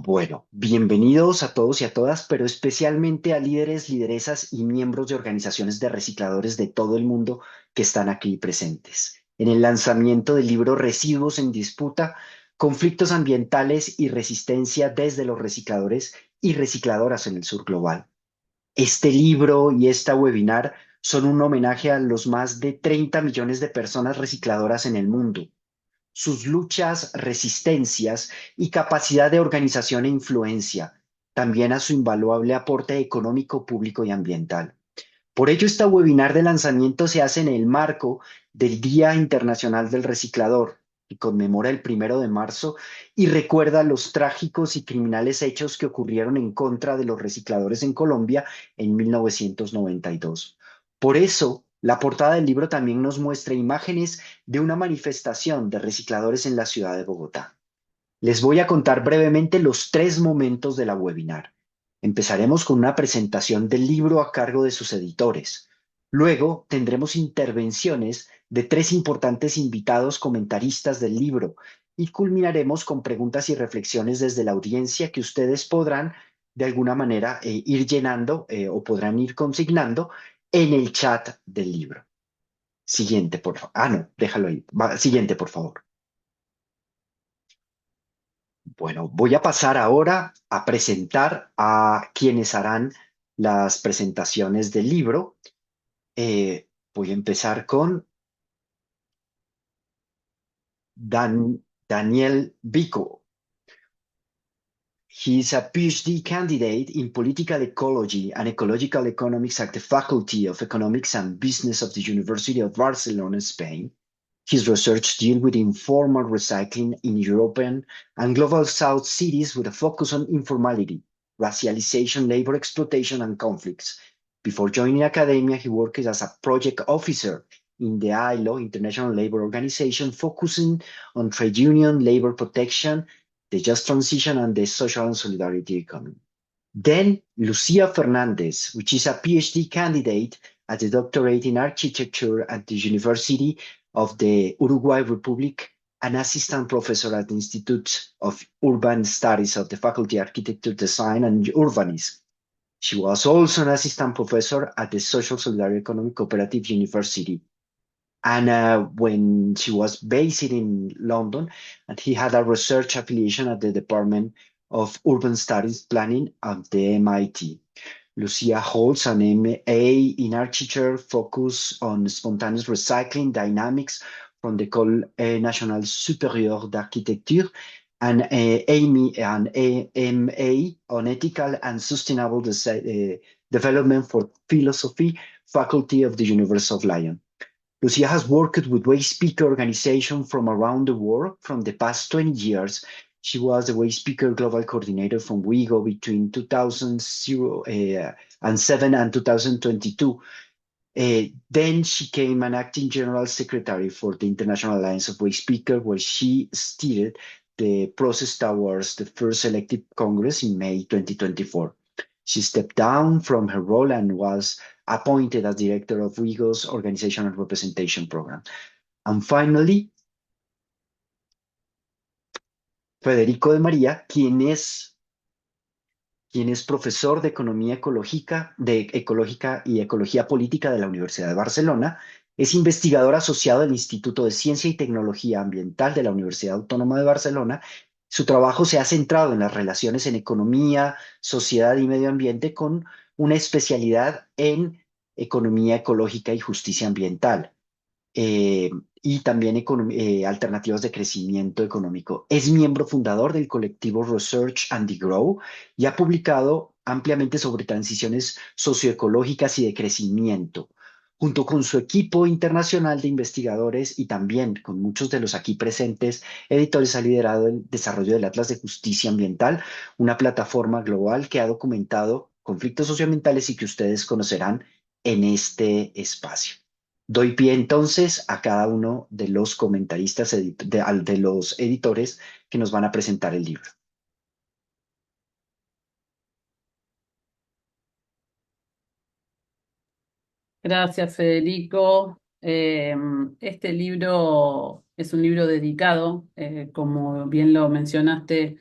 Bueno, bienvenidos a todos y a todas, pero especialmente a líderes, lideresas y miembros de organizaciones de recicladores de todo el mundo que están aquí presentes. En el lanzamiento del libro Residuos en Disputa, conflictos ambientales y resistencia desde los recicladores y recicladoras en el sur global. Este libro y esta webinar son un homenaje a los más de 30 millones de personas recicladoras en el mundo, sus luchas, resistencias y capacidad de organización e influencia, también a su invaluable aporte económico, público y ambiental. Por ello, esta webinar de lanzamiento se hace en el marco del Día Internacional del Reciclador, que conmemora el 1 de marzo y recuerda los trágicos y criminales hechos que ocurrieron en contra de los recicladores en Colombia en 1992. Por eso, la portada del libro también nos muestra imágenes de una manifestación de recicladores en la ciudad de Bogotá. Les voy a contar brevemente los tres momentos de la webinar. Empezaremos con una presentación del libro a cargo de sus editores. Luego tendremos intervenciones de tres importantes invitados comentaristas del libro y culminaremos con preguntas y reflexiones desde la audiencia que ustedes podrán de alguna manera ir llenando o podrán ir consignando en el chat del libro. Siguiente, por favor. Ah, no, déjalo ahí. Siguiente, por favor. Bueno, voy a pasar ahora a presentar a quienes harán las presentaciones del libro. Voy a empezar con Daniel Vico. He is a PhD candidate in political ecology and ecological economics at the Faculty of Economics and Business of the University of Barcelona, Spain. His research deals with informal recycling in European and Global South cities with a focus on informality, racialization, labor exploitation, and conflicts. Before joining academia, he worked as a project officer in the ILO, International Labour Organization, focusing on trade union, labor protection, the just transition, and the social and solidarity economy. Then Lucia Fernandez, which is a PhD candidate at the doctorate in architecture at the University of the Uruguay Republic, an assistant professor at the Institute of Urban Studies of the Faculty of Architecture, Design, and Urbanism. She was also an assistant professor at the Social Solidarity Economic Cooperative University. And when she was based in London, and he had a research affiliation at the Department of Urban Studies Planning at the MIT. Lucia holds an MA in architecture focused on spontaneous recycling dynamics from the École Nationale Supérieure d'Architecture, and an AMA on ethical and sustainable development for philosophy, faculty of the University of Lyon. Lucia has worked with Waste Speaker organizations from around the world from the past 20 years. She was the Waste Speaker Global Coordinator from WIGO between 2007 and 2022. Then she became an acting general secretary for the International Alliance of Waste Speaker, where she steered the process towards the first elected Congress in May 2024. She stepped down from her role and was appointed as director of WIGO's Organization and Representation Program. And finally, Federico de María, quien es profesor de Ecológica y Ecología Política de la Universidad de Barcelona, es investigador asociado del Instituto de Ciencia y Tecnología Ambiental de la Universidad Autónoma de Barcelona. Su trabajo se ha centrado en las relaciones en economía, sociedad y medio ambiente, con una especialidad en economía ecológica y justicia ambiental, eh, y también alternativas de crecimiento económico. Es miembro fundador del colectivo Research and the Grow y ha publicado ampliamente sobre transiciones socioecológicas y de crecimiento. Junto con su equipo internacional de investigadores y también con muchos de los aquí presentes editores, ha liderado el desarrollo del Atlas de Justicia Ambiental, una plataforma global que ha documentado conflictos socioambientales y que ustedes conocerán en este espacio. Doy pie entonces a cada uno de los comentaristas, de los editores que nos van a presentar el libro. Gracias, Federico. Este libro es un libro dedicado, como bien lo mencionaste,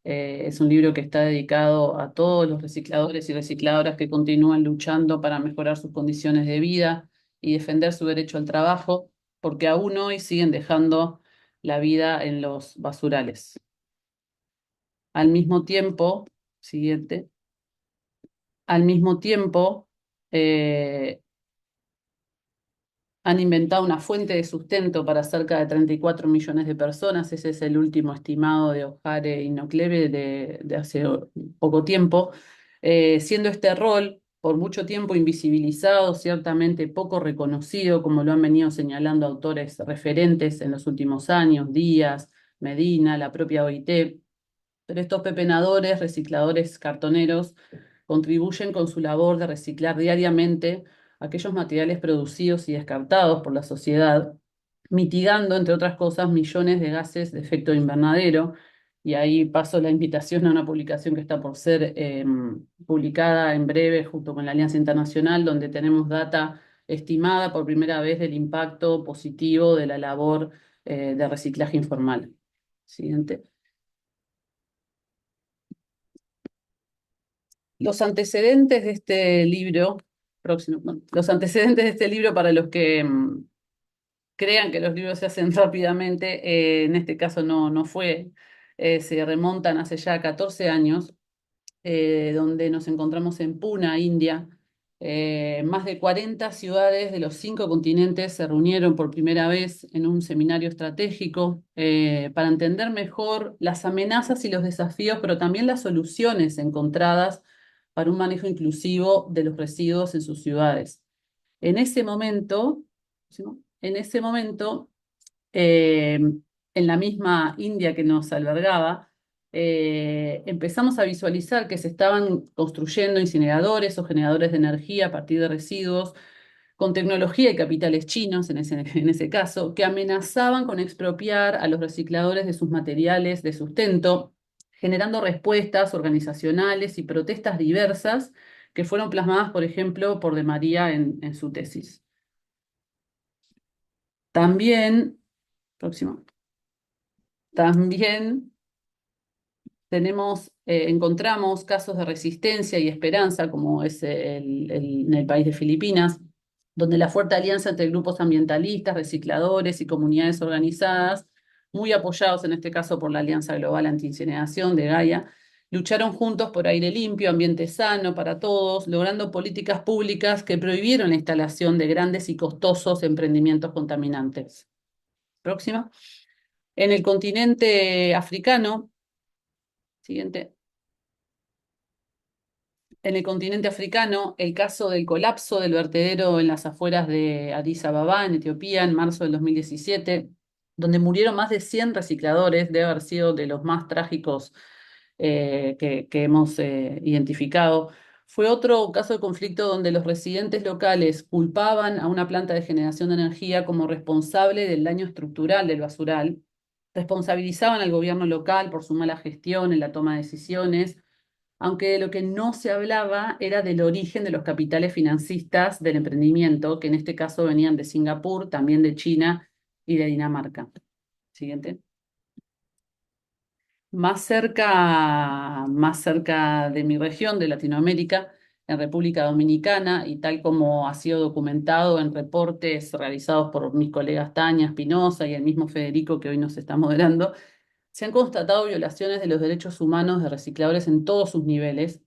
Es un libro que está dedicado a todos los recicladores y recicladoras que continúan luchando para mejorar sus condiciones de vida y defender su derecho al trabajo, porque aún hoy siguen dejando la vida en los basurales. Al mismo tiempo, siguiente, al mismo tiempo, eh, han inventado una fuente de sustento para cerca de 34 millones de personas. Ese es el último estimado de Ojare y Nocleve de hace poco tiempo, siendo este rol por mucho tiempo invisibilizado, ciertamente poco reconocido, como lo han venido señalando autores referentes en los últimos años, Díaz, Medina, la propia OIT. Pero estos pepenadores, recicladores cartoneros, contribuyen con su labor de reciclar diariamente aquellos materiales producidos y descartados por la sociedad, mitigando, entre otras cosas, millones de gases de efecto invernadero. Y ahí paso la invitación a una publicación que está por ser publicada en breve junto con la Alianza Internacional, donde tenemos data estimada por primera vez del impacto positivo de la labor de reciclaje informal. Siguiente. Los antecedentes de este libro, próximo, bueno, los antecedentes de este libro para los que crean que los libros se hacen rápidamente, en este caso no fue, se remontan hace ya 14 años, donde nos encontramos en Pune, India. Más de 40 ciudades de los 5 continentes se reunieron por primera vez en un seminario estratégico para entender mejor las amenazas y los desafíos, pero también las soluciones encontradas para un manejo inclusivo de los residuos en sus ciudades. En ese momento, ¿sí?, en ese momento, eh, en la misma India que nos albergaba, empezamos a visualizar que se estaban construyendo incineradores o generadores de energía a partir de residuos, con tecnología y capitales chinos en ese caso, que amenazaban con expropiar a los recicladores de sus materiales de sustento, generando respuestas organizacionales y protestas diversas que fueron plasmadas, por ejemplo, por De María en su tesis. También, próximo, también encontramos casos de resistencia y esperanza, como es en el país de Filipinas, donde la fuerte alianza entre grupos ambientalistas, recicladores y comunidades organizadas, muy apoyados en este caso por la Alianza Global Antiincineración de Gaia, lucharon juntos por aire limpio, ambiente sano para todos, logrando políticas públicas que prohibieron la instalación de grandes y costosos emprendimientos contaminantes. Próxima. En el continente africano, siguiente. En el continente africano, el caso del colapso del vertedero en las afueras de Addis Ababa, en Etiopía, en marzo del 2017, donde murieron más de 100 recicladores, debe haber sido de los más trágicos que hemos identificado. Fue otro caso de conflicto donde los residentes locales culpaban a una planta de generación de energía como responsable del daño estructural del basural, responsabilizaban al gobierno local por su mala gestión en la toma de decisiones, aunque de lo que no se hablaba era del origen de los capitales financistas del emprendimiento, que en este caso venían de Singapur, también de China y de Dinamarca. Siguiente. Más cerca de mi región, de Latinoamérica, en República Dominicana, y tal como ha sido documentado en reportes realizados por mis colegas Tania Espinosa y el mismo Federico que hoy nos está moderando, se han constatado violaciones de los derechos humanos de recicladores en todos sus niveles,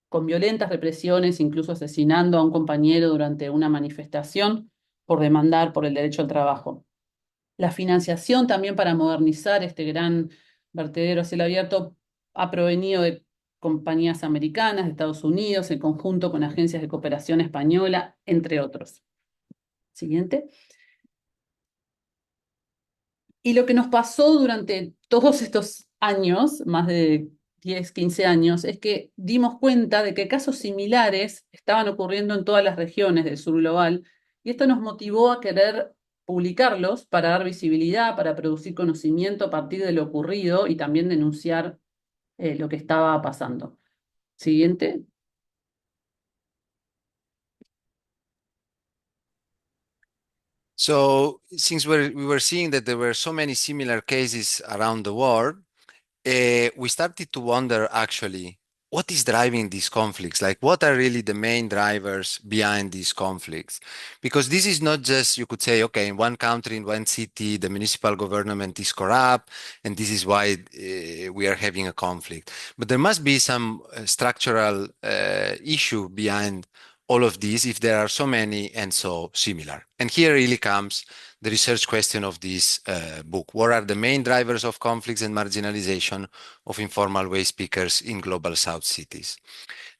con violentas represiones, incluso asesinando a un compañero durante una manifestación por demandar por el derecho al trabajo. La financiación también para modernizar este gran vertedero a cielo abierto ha provenido de compañías americanas, de Estados Unidos, en conjunto con agencias de cooperación española, entre otros. Siguiente. Y lo que nos pasó durante todos estos años, más de 10, 15 años, es que dimos cuenta de que casos similares estaban ocurriendo en todas las regiones del sur global, y esto nos motivó a querer publicarlos para dar visibilidad, para producir conocimiento a partir de lo ocurrido y también denunciar lo que estaba pasando. Siguiente. So since we were seeing that there were so many similar cases around the world, we started to wonder actually what is driving these conflicts? Like, what are really the main drivers behind these conflicts? Because this is not just, you could say, okay, in one country, in one city, the municipal government is corrupt, and this is why we are having a conflict. But there must be some structural issue behind all of these if there are so many and so similar. And here really comes the research question of this book. What are the main drivers of conflicts and marginalization of informal way speakers in global South cities?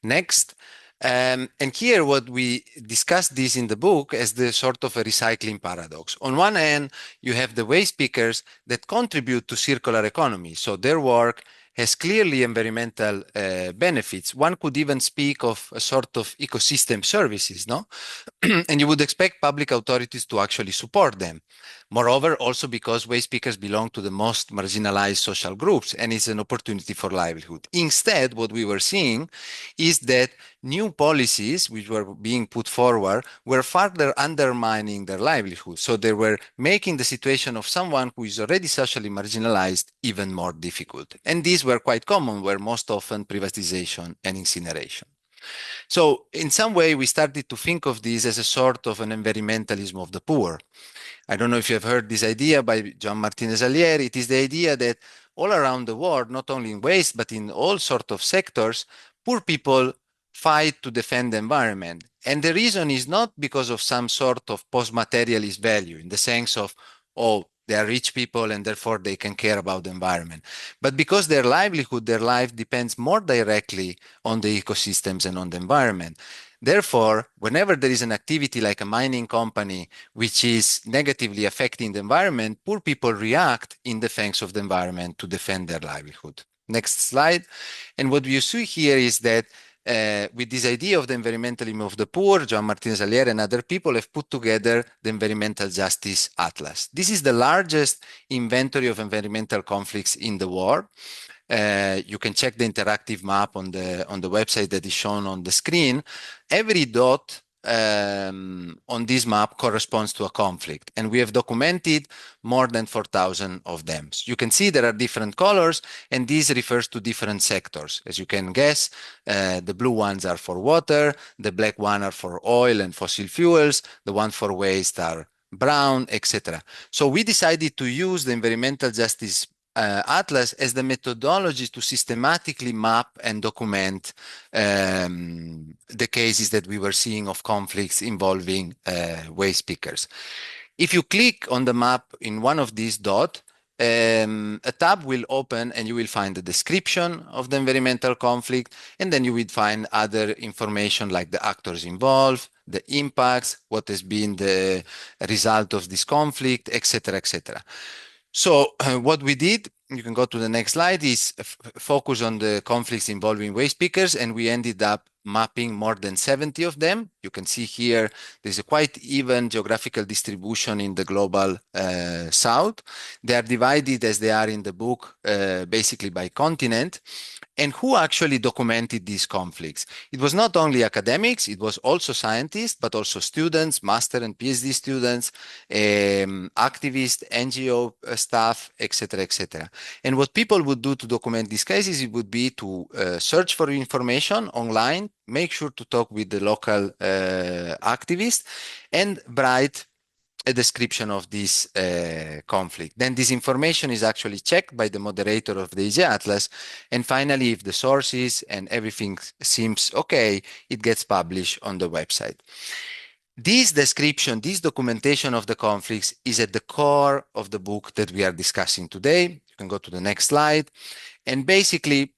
Next, and here what we discuss this in the book as the sort of a recycling paradox. On one hand, you have the way speakers that contribute to circular economy. So their work has clearly environmental benefits. One could even speak of a sort of ecosystem services, no? And you would expect public authorities to actually support them. Moreover, also because way speakers belong to the most marginalized social groups and it's an opportunity for livelihood. Instead, what we were seeing is that new policies which were being put forward were further undermining their livelihood. So they were making the situation of someone who is already socially marginalized even more difficult. And these were quite common, were most often privatization and incineration. So in some way, we started to think of this as a sort of an environmentalism of the poor. I don't know if you have heard this idea by John Martinez Alier. It is the idea that all around the world, not only in waste, but in all sorts of sectors, poor people fight to defend the environment. And the reason is not because of some sort of post-materialist value in the sense of, oh, they are rich people and therefore they can care about the environment, but because their livelihood, their life depends more directly on the ecosystems and on the environment. Therefore, whenever there is an activity like a mining company which is negatively affecting the environment, poor people react in defense of the environment to defend their livelihood. Next slide. And what you see here is that with this idea of the environmentalism of the poor, John Martinez Alier and other people have put together the Environmental Justice Atlas. This is the largest inventory of environmental conflicts in the world. You can check the interactive map on the website that is shown on the screen. Every dot on this map corresponds to a conflict, and we have documented more than 4,000 of them. So you can see there are different colors, and this refers to different sectors. As you can guess, the blue ones are for water, the black one are for oil and fossil fuels, the one for waste are brown, etc. So we decided to use the environmental justice Atlas as the methodology to systematically map and document the cases that we were seeing of conflicts involving way speakers. If you click on the map in one of these dots, a tab will open and you will find the description of the environmental conflict, and then you will find other information like the actors involved, the impacts, what has been the result of this conflict, etc., etc. So what we did, you can go to the next slide, is focus on the conflicts involving way speakers, and we ended up mapping more than 70 of them. You can see here there's a quite even geographical distribution in the global south. They are divided as they are in the book basically by continent. And who actually documented these conflicts? It was not only academics, it was also scientists, but also students, master and PhD students, activists, NGO staff, etc., etc. And what people would do to document these cases, it would be to search for information online, make sure to talk with the local activists, and write a description of this conflict. Then this information is actually checked by the moderator of the EJ Atlas. And finally, if the sources and everything seems okay, it gets published on the website. This description, this documentation of the conflicts is at the core of the book that we are discussing today. You can go to the next slide. And basically,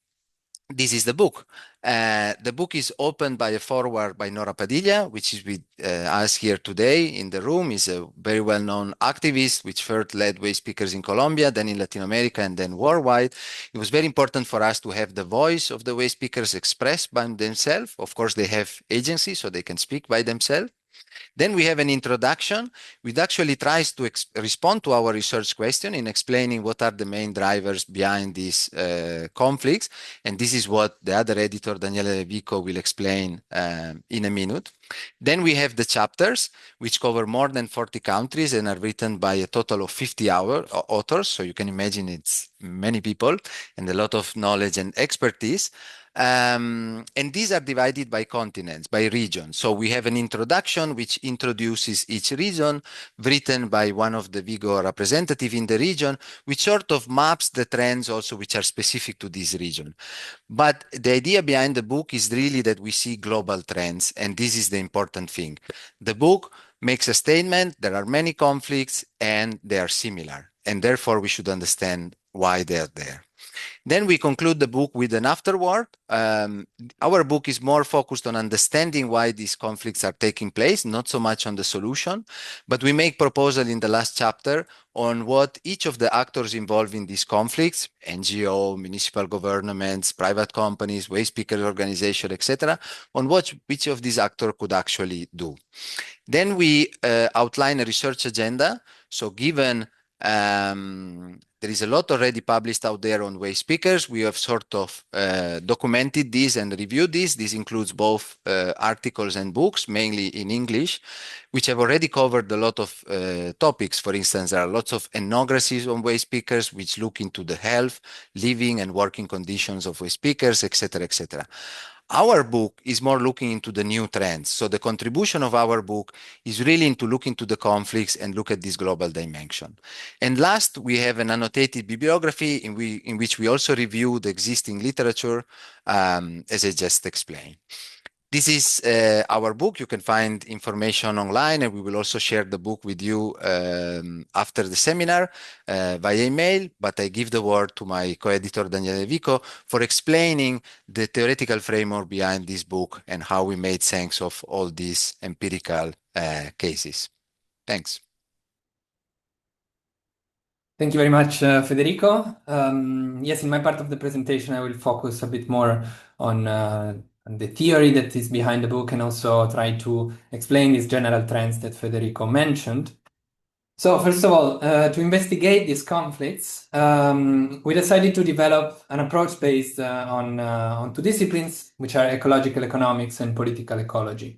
this is the book. The book is opened by a foreword by Nora Padilla, which is with us here today in the room. Is a very well-known activist, which first led way speakers in Colombia, then in Latin America, and then worldwide. It was very important for us to have the voice of the way speakers expressed by themselves. Of course, they have agency, so they can speak by themselves. Then we have an introduction, which actually tries to respond to our research question in explaining what are the main drivers behind these conflicts. And this is what the other editor, Daniele Vico, will explain in a minute. Then we have the chapters, which cover more than 40 countries and are written by a total of 50 authors. So you can imagine it's many people and a lot of knowledge and expertise. And these are divided by continents, by regions. So we have an introduction which introduces each region, written by one of the Vigo representative in the region, which sort of maps the trends also which are specific to this region. But the idea behind the book is really that we see global trends, and this is the important thing. The book makes a statement, there are many conflicts, and they are similar, and therefore we should understand why they're there. Then we conclude the book with an afterword. Our book is more focused on understanding why these conflicts are taking place, not so much on the solution, but we make proposal in the last chapter on what each of the actors involved in these conflicts, NGO, municipal governments, private companies, waste picker organization, etc., on what each of these actors could actually do. Then we outline a research agenda. So given there is a lot already published out there on waste pickers, we have sort of documented this and reviewed this. This includes both articles and books, mainly in English, which have already covered a lot of topics. For instance, there are lots of ethnographies on waste pickers, which look into the health, living and working conditions of waste pickers, etc., etc. Our book is more looking into the new trends. So the contribution of our book is really into look into the conflicts and look at this global dimension. And last, we have an annotated bibliography in which we also review the existing literature, as I just explained. This is our book. You can find information online, and we will also share the book with you after the seminar via email. But I give the word to my co-editor, Daniele Vico, for explaining the theoretical framework behind this book and how we made sense of all these empirical cases. Thanks. Thank you very much, Federico. Yes, in my part of the presentation, I will focus a bit more on the theory that is behind the book and also try to explain these general trends that Federico mentioned. So first of all, to investigate these conflicts, we decided to develop an approach based on two disciplines, which are ecological economics and political ecology.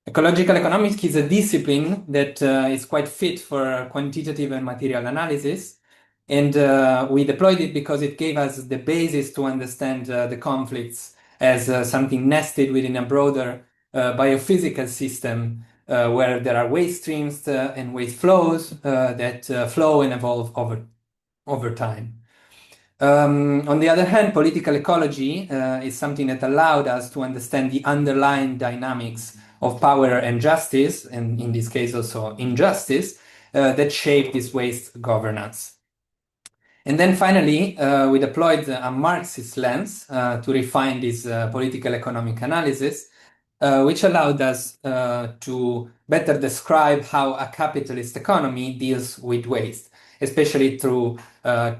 Ecological economics is a discipline that is quite fit for quantitative and material analysis. And we deployed it because it gave us the basis to understand the conflicts as something nested within a broader biophysical system where there are waste streams and waste flows that flow and evolve over time. On the other hand, political ecology is something that allowed us to understand the underlying dynamics of power and justice, and in this case also injustice, that shape this waste governance. And then finally, we deployed a Marxist lens to refine this political economic analysis, which allowed us to better describe how a capitalist economy deals with waste, especially through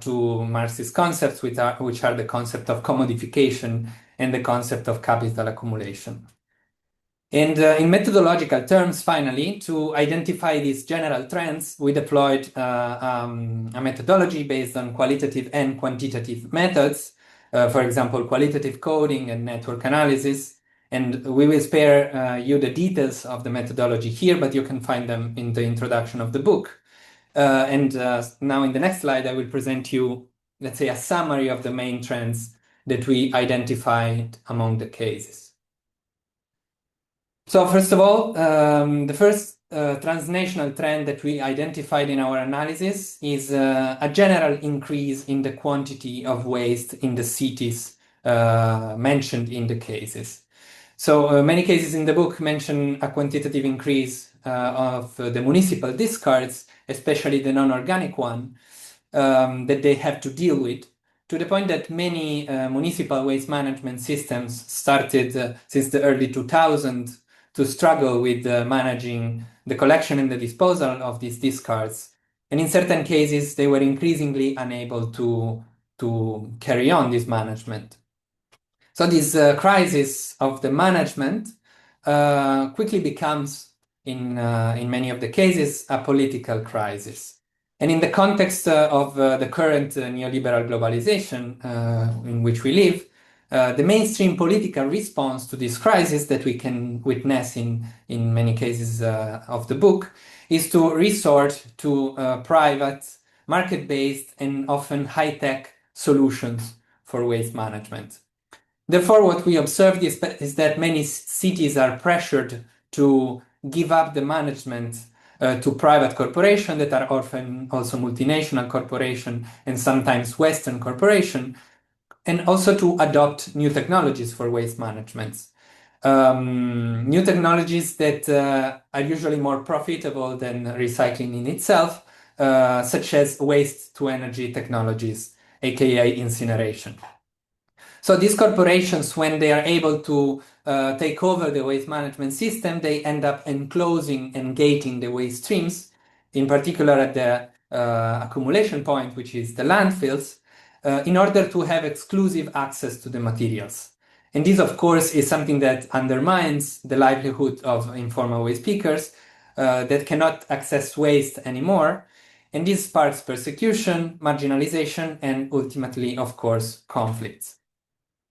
two Marxist concepts, which are the concept of commodification and the concept of capital accumulation. And in methodological terms, finally, to identify these general trends, we deployed a methodology based on qualitative and quantitative methods, for example, qualitative coding and network analysis. And we will spare you the details of the methodology here, but you can find them in the introduction of the book. And now in the next slide, I will present you, let's say, a summary of the main trends that we identified among the cases. So first of all, the first transnational trend that we identified in our analysis is a general increase in the quantity of waste in the cities mentioned in the cases. So many cases in the book mention a quantitative increase of the municipal discards, especially the non-organic one, that they have to deal with, to the point that many municipal waste management systems started since the early 2000s to struggle with managing the collection and the disposal of these discards. And in certain cases, they were increasingly unable to carry on this management. So this crisis of the management quickly becomes, in many of the cases, a political crisis. And in the context of the current neoliberal globalization in which we live, The mainstream political response to this crisis that we can witness in many cases of the book is to resort to private, market-based, and often high-tech solutions for waste management. Therefore, what we observed is that many cities are pressured to give up the management to private corporations that are often also multinational corporations and sometimes Western corporations, and also to adopt new technologies for waste management. New technologies that are usually more profitable than recycling in itself, such as waste-to-energy technologies, aka incineration. So these corporations, when they are able to take over the waste management system, they end up enclosing and gating the waste streams, in particular at the accumulation point, which is the landfills, in order to have exclusive access to the materials. And this, of course, is something that undermines the livelihood of informal waste pickers that cannot access waste anymore. And this sparks persecution, marginalization, and ultimately, of course, conflicts.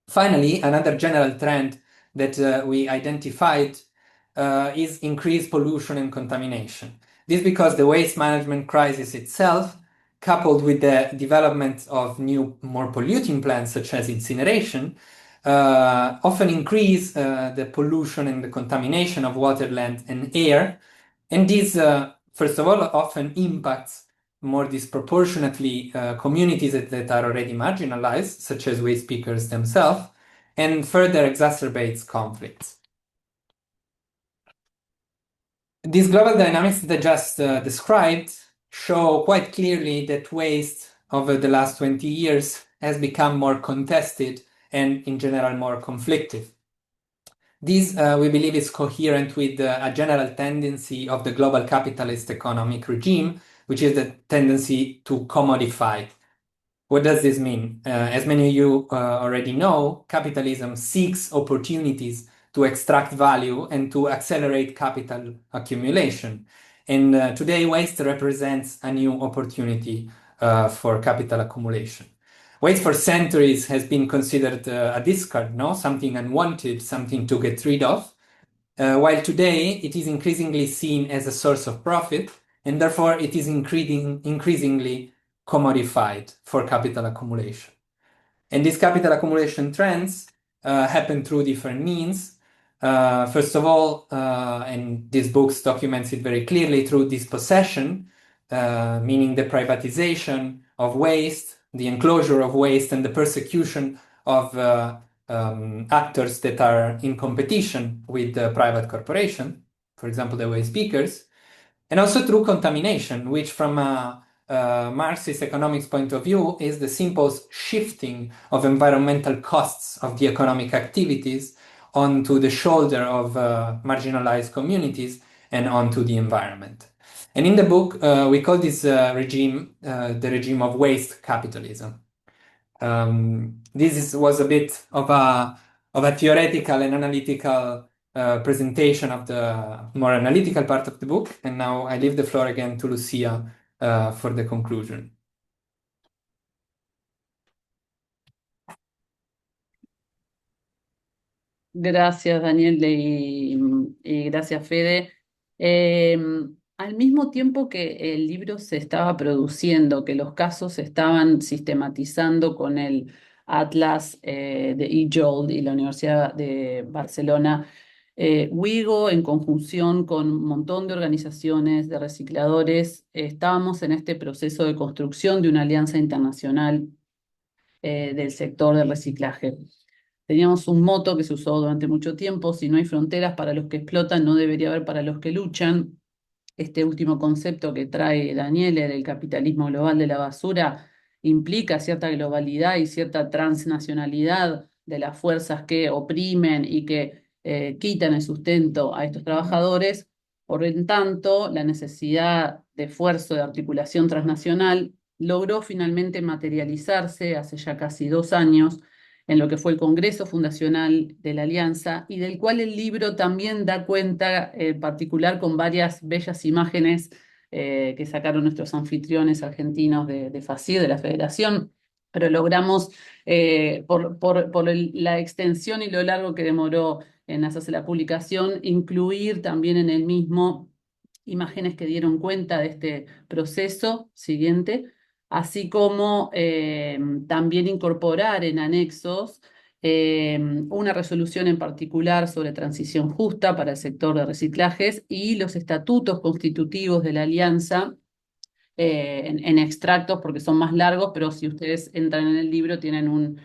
Finally, another general trend that we identified is increased pollution and contamination. This because the waste management crisis itself, coupled with the development of new, more polluting plants such as incineration, often increase the pollution and the contamination of water, land, and air. And this, first of all, often impacts more disproportionately communities that are already marginalized, such as waste pickers themselves, and further exacerbates conflicts. These global dynamics that I just described show quite clearly that waste over the last 20 years has become more contested and in general more conflictive. This, we believe, is coherent with a general tendency of the global capitalist economic regime, which is the tendency to commodify. What does this mean? As many of you already know, capitalism seeks opportunities to extract value and to accelerate capital accumulation. And today, waste represents a new opportunity for capital accumulation. Waste for centuries has been considered a discard, no? Something unwanted, something to get rid of. While today, it is increasingly seen as a source of profit, and therefore it is increasingly commodified for capital accumulation. And these capital accumulation trends happen through different means. First of all, and this book documents it very clearly, through dispossession, meaning the privatization of waste, the enclosure of waste, and the persecution of actors that are in competition with the private corporation, for example, the waste pickers, and also through contamination, which from a Marxist economics point of view is the simple shifting of environmental costs of the economic activities onto the shoulder of marginalized communities and onto the environment. And in the book, we call this regime the regime of waste capitalism. This was a bit of a theoretical and analytical presentation of the more analytical part of the book. And now I leave the floor again to Lucia for the conclusion. Gracias, Daniel, y gracias, Fede. Al mismo tiempo que el libro se estaba produciendo, que los casos se estaban sistematizando con el Atlas de eJoule y la Universidad de Barcelona, WIGO, en conjunción con un montón de organizaciones de recicladores, estábamos en este proceso de construcción de una alianza internacional del sector del reciclaje. Teníamos un moto que se usó durante mucho tiempo: si no hay fronteras para los que explotan, no debería haber para los que luchan. Este último concepto que trae Daniel, el capitalismo global de la basura, implica cierta globalidad y cierta transnacionalidad de las fuerzas que oprimen y que quitan el sustento a estos trabajadores. Por lo tanto, la necesidad de esfuerzo de articulación transnacional logró finalmente materializarse hace ya casi 2 años en lo que fue el Congreso Fundacional de la Alianza, y del cual el libro también da cuenta, en particular con varias bellas imágenes que sacaron nuestros anfitriones argentinos de FACIR, de la Federación, pero logramos, la extensión y lo largo que demoró en hacerse la publicación, incluir también en el mismo imágenes que dieron cuenta de este proceso siguiente, así como también incorporar en anexos una resolución en particular sobre transición justa para el sector de reciclajes y los estatutos constitutivos de la alianza en extractos porque son más largos, pero si ustedes entran en el libro tienen un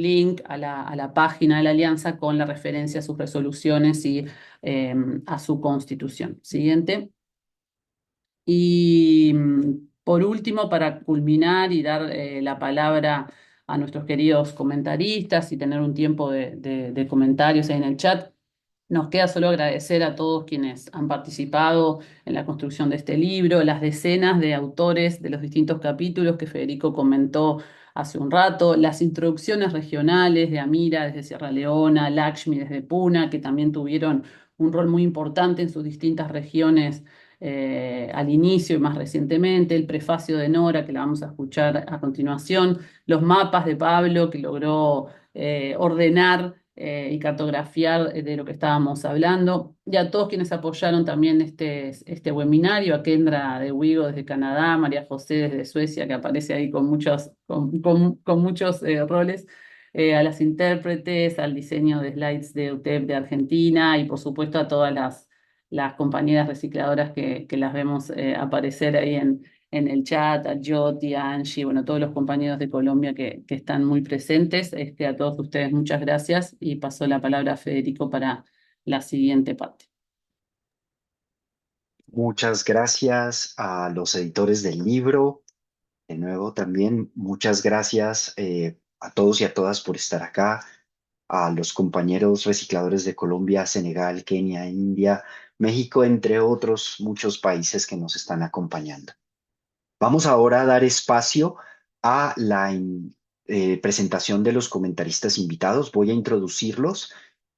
link a la página de la alianza con la referencia a sus resoluciones y a su constitución. Siguiente. Y por último, para culminar y dar la palabra a nuestros queridos comentaristas y tener un tiempo de comentarios ahí en el chat, nos queda solo agradecer a todos quienes han participado en la construcción de este libro, las decenas de autores de los distintos capítulos que Federico comentó hace un rato, las introducciones regionales de Amira desde Sierra Leona, Lakshmi desde Puna, que también tuvieron un rol muy importante en sus distintas regiones al inicio y más recientemente, el prefacio de Nora, que la vamos a escuchar a continuación, los mapas de Pablo, que logró ordenar y cartografiar de lo que estábamos hablando, y a todos quienes apoyaron también este webinario, a Kendra de Wigo desde Canadá, María José desde Suecia, que aparece ahí con con muchos roles, a las intérpretes, al diseño de slides de UTEP de Argentina y por supuesto a todas las compañeras recicladoras que las vemos aparecer ahí en el chat, a Jyoti, a Angie, bueno, todos los compañeros de Colombia que están muy presentes. A todos ustedes muchas gracias y paso la palabra a Federico para la siguiente parte. Muchas gracias a los editores del libro. De nuevo, también muchas gracias a todos y a todas por estar acá, a los compañeros recicladores de Colombia, Senegal, Kenia, India, México, entre otros muchos países que nos están acompañando. Vamos ahora a dar espacio a la presentación de los comentaristas invitados. Voy a introducirlos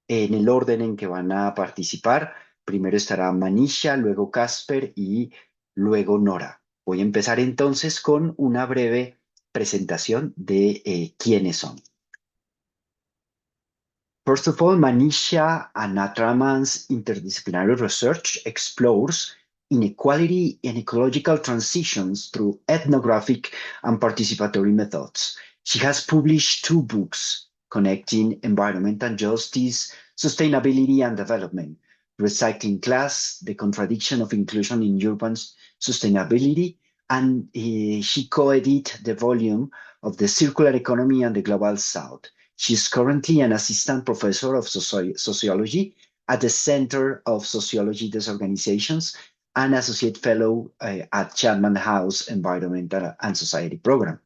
en el orden en que van a participar. Primero estará Manisha, luego Casper y luego Nora. Voy a empezar entonces con una breve presentación de quiénes son. First of all, Manisha Anatraman's interdisciplinary research explores inequality and ecological transitions through ethnographic and participatory methods. She has published 2 books connecting environmental justice, sustainability and development, Recycling Class, The Contradiction of Inclusion in Urban Sustainability, and she co-edited the volume of The Circular Economy and the Global South. She is currently an assistant professor of sociology at the Center of Sociology Disorganizations and associate fellow at Chapman House Environmental and Society Program.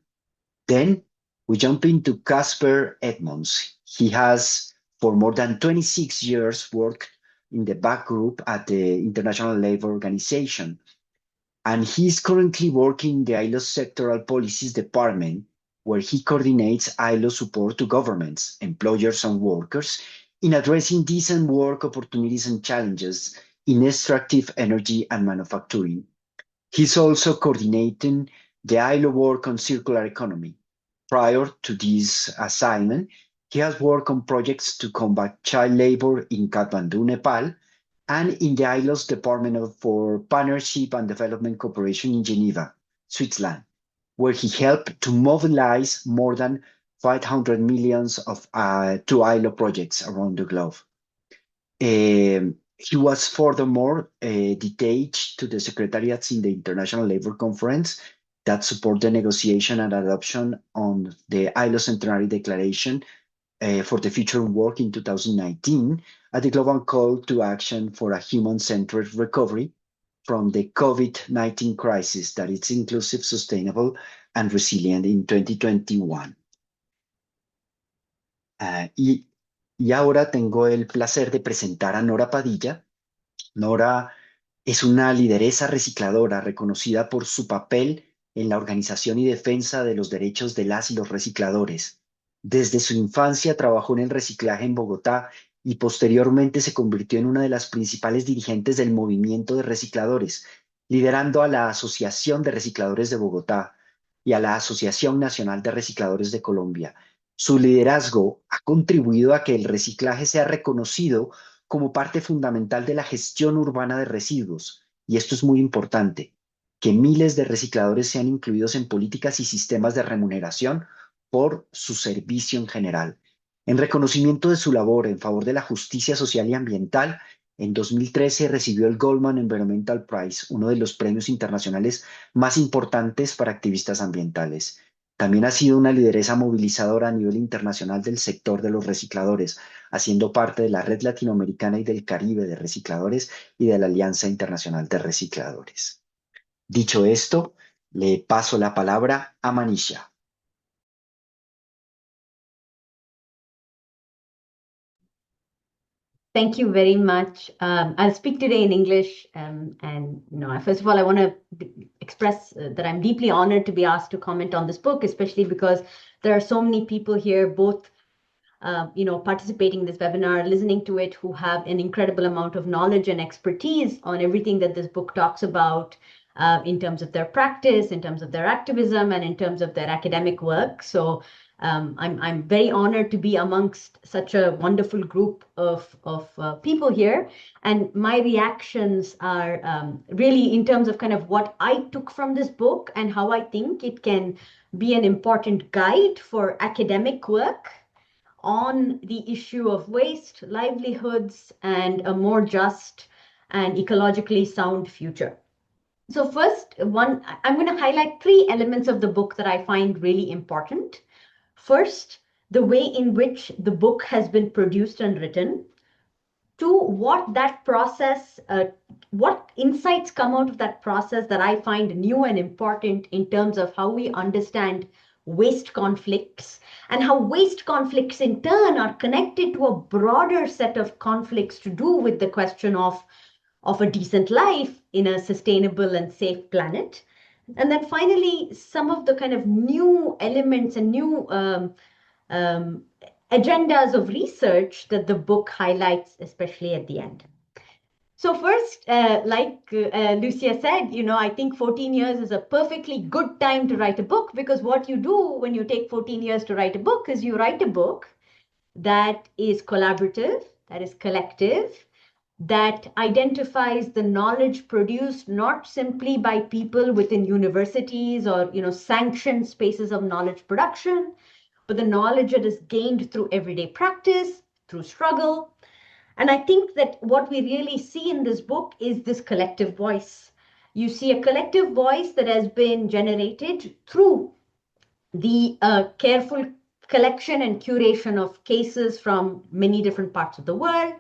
Then we jump into Casper Edmonds. He has, for more than 26 years, worked in the back group at the International Labour Organization, and he is currently working in the ILO Sectoral Policies Department, where he coordinates ILO support to governments, employers, and workers in addressing decent work opportunities and challenges in extractive energy and manufacturing. He's also coordinating the ILO work on circular economy. Prior to this assignment, he has worked on projects to combat child labor in Kathmandu, Nepal, and in the ILO's Department for Partnership and Development Cooperation in Geneva, Switzerland, where he helped to mobilize more than 500 million to ILO projects around the globe. He was furthermore detached to the secretariats in the International Labour Conference that support the negotiation and adoption on the ILO Centenary Declaration for the Future of Work in 2019 at the Global Call to Action for a Human-Centered Recovery from the COVID-19 crisis that is inclusive, sustainable, and resilient in 2021. Y ahora tengo el placer de presentar a Nora Padilla. Nora es una lideresa recicladora reconocida por su papel en la organización y defensa de los derechos de las y los recicladores. Desde su infancia trabajó en el reciclaje en Bogotá y posteriormente se convirtió en una de las principales dirigentes del movimiento de recicladores, liderando a la Asociación de Recicladores de Bogotá y a la Asociación Nacional de Recicladores de Colombia. Su liderazgo ha contribuido a que el reciclaje sea reconocido como parte fundamental de la gestión urbana de residuos, y esto es muy importante, que miles de recicladores sean incluidos en políticas y sistemas de remuneración por su servicio en general. En reconocimiento de su labor en favor de la justicia social y ambiental, en 2013 recibió el Goldman Environmental Prize, uno de los premios internacionales más importantes para activistas ambientales. También ha sido una lideresa movilizadora a nivel internacional del sector de los recicladores, haciendo parte de la Red Latinoamericana y del Caribe de Recicladores y de la Alianza Internacional de Recicladores. Dicho esto, le paso la palabra a Manisha. Thank you very much. I'll speak today in English. First of all, I want to express that I'm deeply honored to be asked to comment on this book, especially because there are so many people here, both participating in this webinar, listening to it, who have an incredible amount of knowledge and expertise on everything that this book talks about in terms of their practice, in terms of their activism, and in terms of their academic work. So I'm very honored to be amongst such a wonderful group of people here. And my reactions are really in terms of kind of what I took from this book and how I think it can be an important guide for academic work on the issue of waste, livelihoods, and a more just and ecologically sound future. So first, I'm going to highlight 3 elements of the book that I find really important. First, the way in which the book has been produced and written. 2, what that process, what insights come out of that process that I find new and important in terms of how we understand waste conflicts, and how waste conflicts in turn are connected to a broader set of conflicts to do with the question of a decent life in a sustainable and safe planet. And then finally, some of the kind of new elements and new agendas of research that the book highlights, especially at the end. So first, like Lucia said, I think 14 years is a perfectly good time to write a book, because what you do when you take 14 years to write a book is you write a book that is collaborative, that is collective, that identifies the knowledge produced not simply by people within universities or sanctioned spaces of knowledge production, but the knowledge that is gained through everyday practice, through struggle. And I think that what we really see in this book is this collective voice. You see a collective voice that has been generated through the careful collection and curation of cases from many different parts of the world,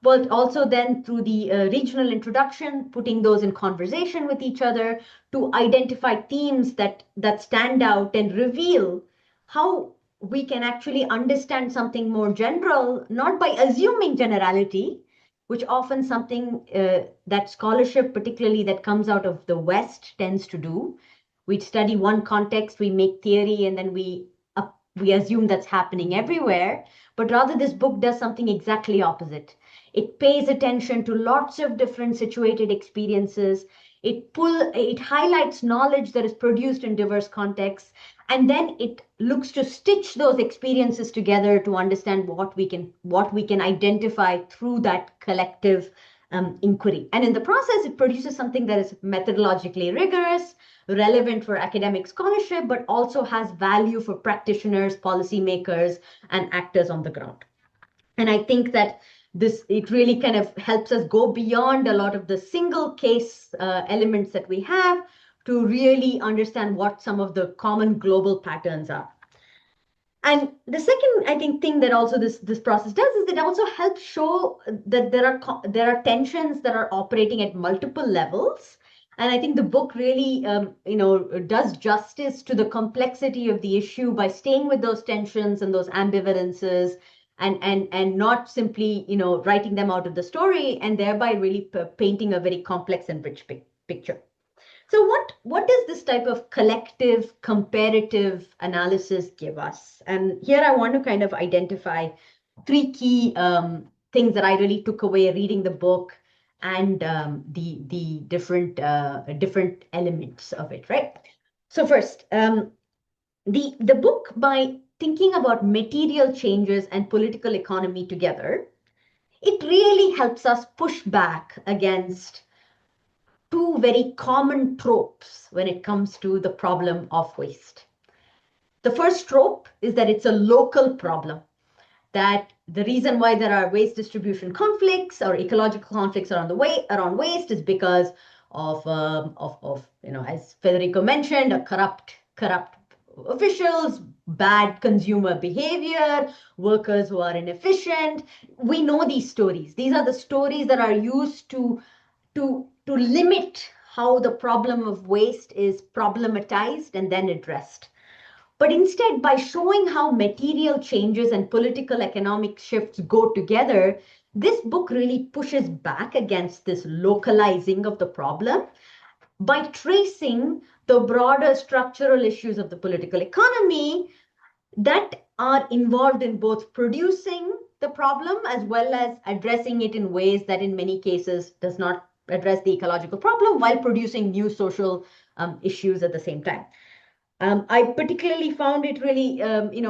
but also then through the regional introduction, putting those in conversation with each other to identify themes that stand out and reveal how we can actually understand something more general, not by assuming generality, which often something that scholarship, particularly that comes out of the West, tends to do. We study one context, we make theory, and then we assume that's happening everywhere. But rather, this book does something exactly opposite. It pays attention to lots of different situated experiences. It highlights knowledge that is produced in diverse contexts, and then it looks to stitch those experiences together to understand what we can identify through that collective inquiry. And in the process, it produces something that is methodologically rigorous, relevant for academic scholarship, but also has value for practitioners, policymakers, and actors on the ground. And I think that it really kind of helps us go beyond a lot of the single case elements that we have to really understand what some of the common global patterns are. And the second, I think, thing that also this process does is it also helps show that there are tensions that are operating at multiple levels. And I think the book really, does justice to the complexity of the issue by staying with those tensions and those ambivalences, and not simply, writing them out of the story, and thereby really painting a very complex and rich picture. So what does this type of collective comparative analysis give us? And here I want to kind of identify 3 key things that I really took away reading the book, and the different elements of it, right? So first, the book, by thinking about material changes and political economy together, it really helps us push back against two very common tropes when it comes to the problem of waste. The first trope is that it's a local problem, that the reason why there are waste distribution conflicts or ecological conflicts around waste is because of as Federico mentioned, a corrupt officials, bad consumer behavior, workers who are inefficient. We know these stories. These are the stories that are used to limit how the problem of waste is problematized and then addressed. But instead, by showing how material changes and political economic shifts go together, this book really pushes back against this localizing of the problem by tracing the broader structural issues of the political economy that are involved in both producing the problem as well as addressing it in ways that in many cases does not address the ecological problem while producing new social issues at the same time. I particularly found it really,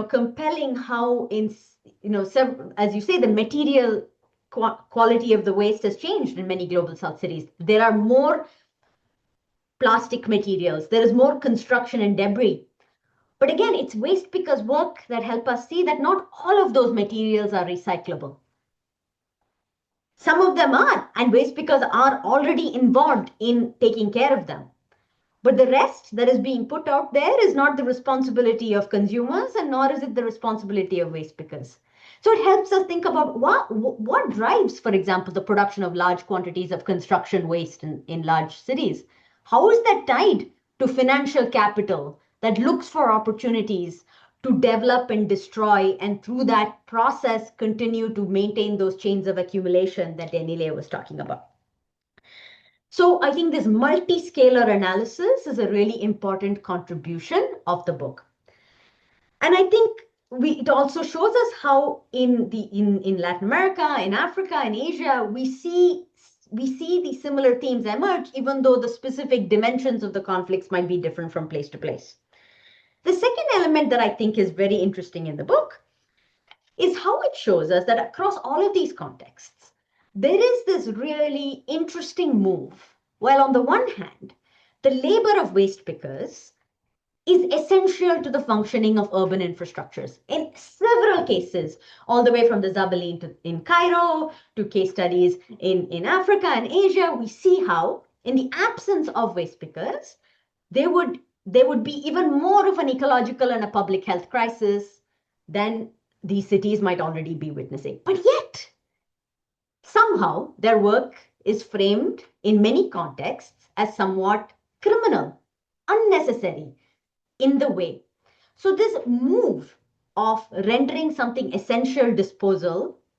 compelling how as you say, the material quality of the waste has changed in many global south cities. There are more plastic materials. There is more construction and debris. But again, it's waste pickers' work that help us see that not all of those materials are recyclable. Some of them are, and waste pickers are already involved in taking care of them. But the rest that is being put out there is not the responsibility of consumers, and nor is it the responsibility of waste pickers. So it helps us think about what drives, for example, the production of large quantities of construction waste in large cities. How is that tied to financial capital that looks for opportunities to develop and destroy, and through that process continue to maintain those chains of accumulation that Daniele was talking about? So I think this multi-scalar analysis is a really important contribution of the book. And I think it also shows us how in Latin America, in Africa, in Asia, we see these similar themes emerge, even though the specific dimensions of the conflicts might be different from place to place. The second element that I think is very interesting in the book is how it shows us that across all of these contexts, there is this really interesting move. While on the one hand, the labor of waste pickers is essential to the functioning of urban infrastructures. In several cases, all the way from the Zabaleen in Cairo to case studies in Africa and Asia, we see how, in the absence of waste pickers, there would be even more of an ecological and a public health crisis than these cities might already be witnessing. But yet, somehow, their work is framed in many contexts as somewhat criminal, unnecessary in the way. So this move of rendering something essential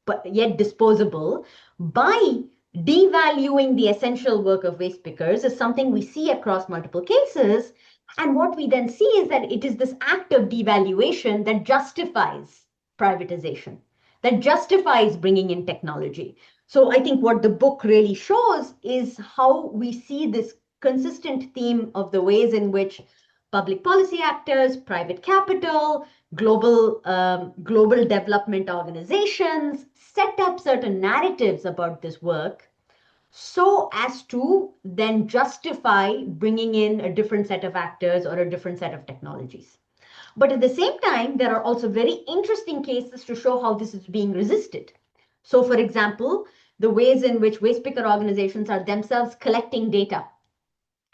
but yet disposable by devaluing the essential work of waste pickers is something we see across multiple cases. And what we then see is that it is this act of devaluation that justifies privatization, that justifies bringing in technology. So I think what the book really shows is how we see this consistent theme of the ways in which public policy actors, private capital, global development organizations set up certain narratives about this work so as to then justify bringing in a different set of actors or a different set of technologies. But at the same time, there are also very interesting cases to show how this is being resisted. So for example, the ways in which waste picker organizations are themselves collecting data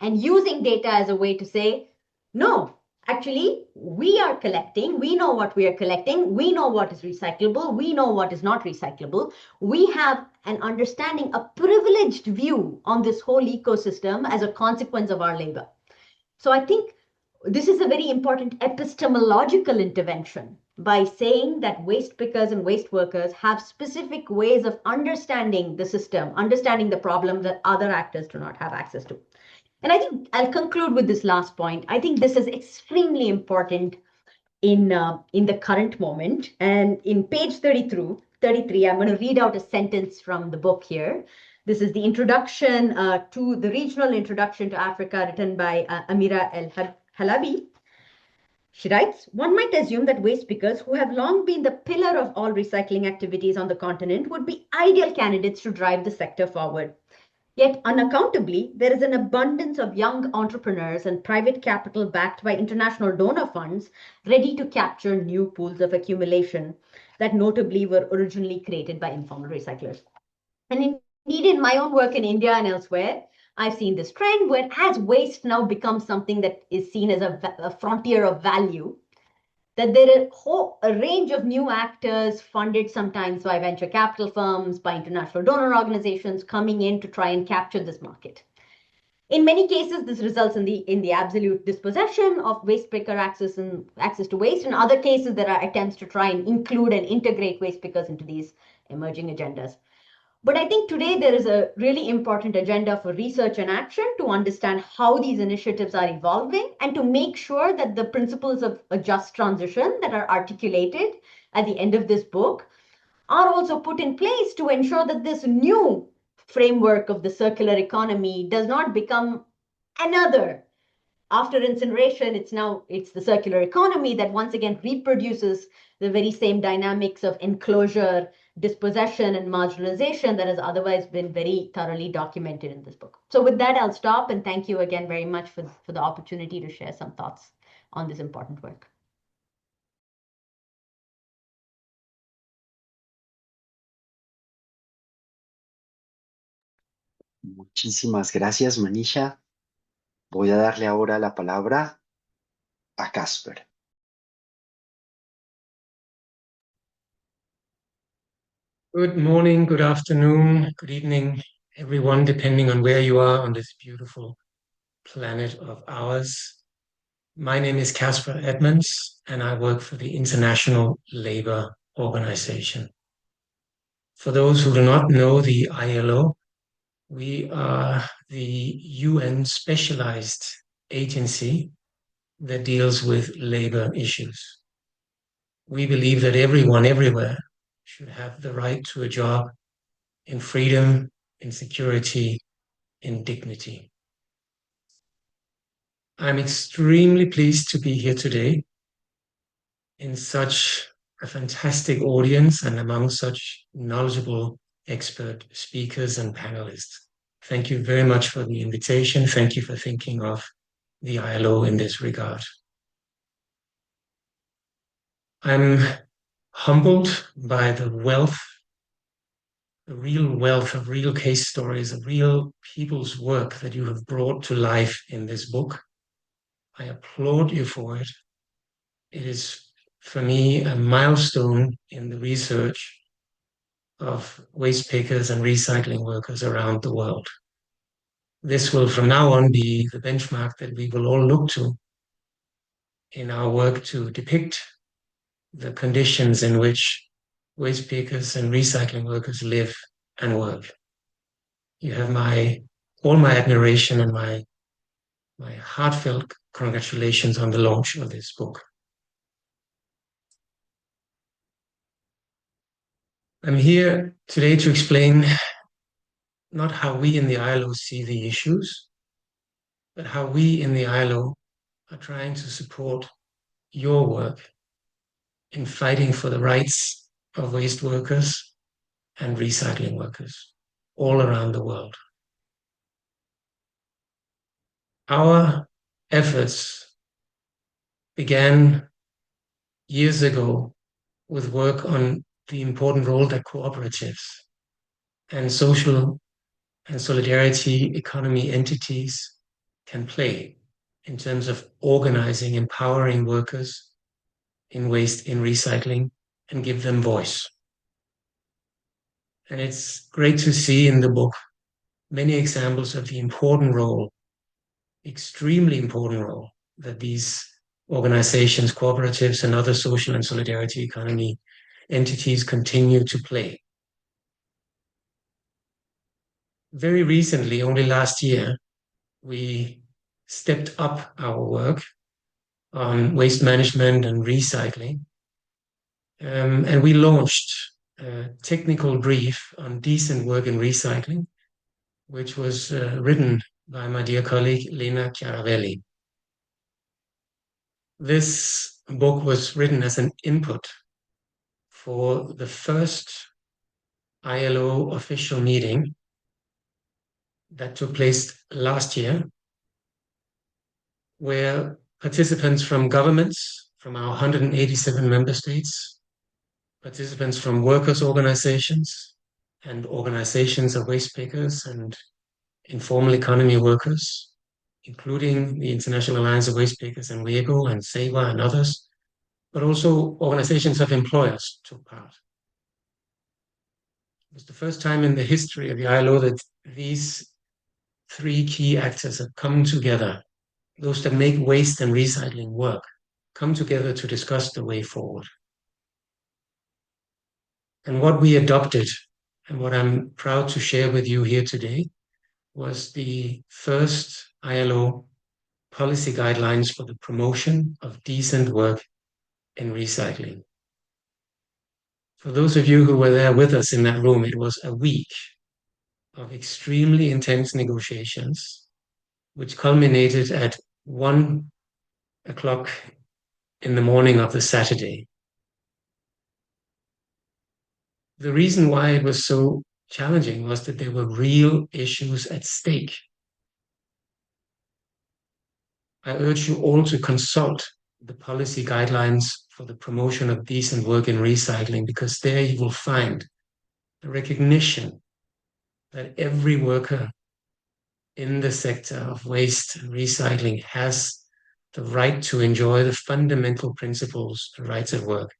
and using data as a way to say, no, actually, we are collecting, we know what we are collecting, we know what is recyclable, we know what is not recyclable. We have an understanding, a privileged view on this whole ecosystem as a consequence of our labor. So I think this is a very important epistemological intervention by saying that waste pickers and waste workers have specific ways of understanding the system, understanding the problem that other actors do not have access to. And I think I'll conclude with this last point. I think this is extremely important in the current moment. And in page 33, I'm going to read out a sentence from the book here. This is the introduction to the regional introduction to Africa written by Amira El Halabi. She writes, one might assume that waste pickers, who have long been the pillar of all recycling activities on the continent, would be ideal candidates to drive the sector forward. Yet, unaccountably, there is an abundance of young entrepreneurs and private capital backed by international donor funds ready to capture new pools of accumulation that notably were originally created by informal recyclers. And indeed, in my own work in India and elsewhere, I've seen this trend where as waste now becomes something that is seen as a frontier of value, that there are a range of new actors funded sometimes by venture capital firms, by international donor organizations coming in to try and capture this market. In many cases, this results in the absolute dispossession of waste picker access to waste. In other cases, there are attempts to try and include and integrate waste pickers into these emerging agendas. But I think today there is a really important agenda for research and action to understand how these initiatives are evolving and to make sure that the principles of a just transition that are articulated at the end of this book are also put in place to ensure that this new framework of the circular economy does not become another. After incineration, it's the circular economy that once again reproduces the very same dynamics of enclosure, dispossession, and marginalization that has otherwise been very thoroughly documented in this book. So with that, I'll stop and thank you again very much for the opportunity to share some thoughts on this important work. Muchísimas gracias, Manisha. Voy a darle ahora la palabra a Casper. Good morning, good afternoon, good evening, everyone, depending on where you are on this beautiful planet of ours. My name is Casper Edmonds, and I work for the International Labour Organization. For those who do not know the ILO, we are the UN specialized agency that deals with labor issues. We believe that everyone, everywhere, should have the right to a job in freedom, in security, in dignity. I'm extremely pleased to be here today in such a fantastic audience and among such knowledgeable expert speakers and panelists. Thank you very much for the invitation. Thank you for thinking of the ILO in this regard. I'm humbled by the real wealth of real case stories, of real people's work that you have brought to life in this book. I applaud you for it. It is, for me, a milestone in the research of waste pickers and recycling workers around the world. This will from now on be the benchmark that we will all look to in our work to depict the conditions in which waste pickers and recycling workers live and work. You have all my admiration and my heartfelt congratulations on the launch of this book. I'm here today to explain not how we in the ILO see the issues, but how we in the ILO are trying to support your work in fighting for the rights of waste workers and recycling workers all around the world. Our efforts began years ago with work on the important role that cooperatives and social and solidarity economy entities can play in terms of organizing, empowering workers in waste, in recycling, and give them voice. And it's great to see in the book many examples of the important role, extremely important role, that these organizations, cooperatives, and other social and solidarity economy entities continue to play. Very recently, only last year, we stepped up our work on waste management and recycling, and we launched a technical brief on decent work in recycling, which was written by my dear colleague Lena Chiaravelli. This book was written as an input for the first ILO official meeting that took place last year, where participants from governments from our 187 member states, participants from workers' organizations and organizations of waste pickers and informal economy workers, including the International Alliance of Waste Pickers and WEGO and SEWA and others, but also organizations of employers took part. It was the first time in the history of the ILO that these three key actors have come together, those that make waste and recycling work, come together to discuss the way forward. And what we adopted, and what I'm proud to share with you here today, was the first ILO policy guidelines for the promotion of decent work in recycling. For those of you who were there with us in that room, it was a week of extremely intense negotiations, which culminated at 1 o'clock in the morning of the Saturday. The reason why it was so challenging was that there were real issues at stake. I urge you all to consult the policy guidelines for the promotion of decent work in recycling, because there you will find the recognition that every worker in the sector of waste and recycling has the right to enjoy the fundamental principles and rights at work.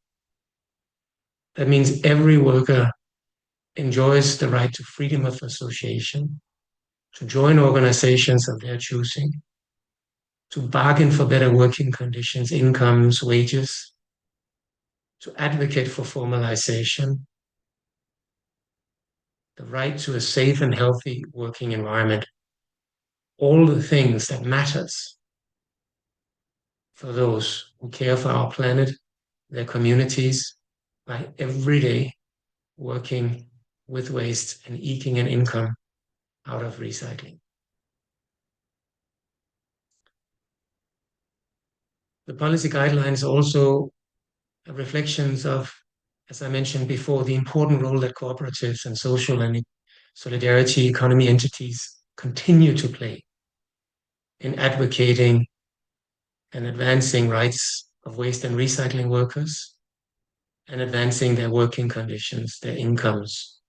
That means every worker enjoys the right to freedom of association, to join organizations of their choosing, to bargain for better working conditions, incomes, wages, to advocate for formalization, the right to a safe and healthy working environment, all the things that matters for those who care for our planet, their communities, by every day working with waste and eking an income out of recycling. The policy guidelines also are reflections of, as I mentioned before, the important role that cooperatives and social and solidarity economy entities continue to play in advocating and advancing rights of waste and recycling workers, and advancing their working conditions, their incomes,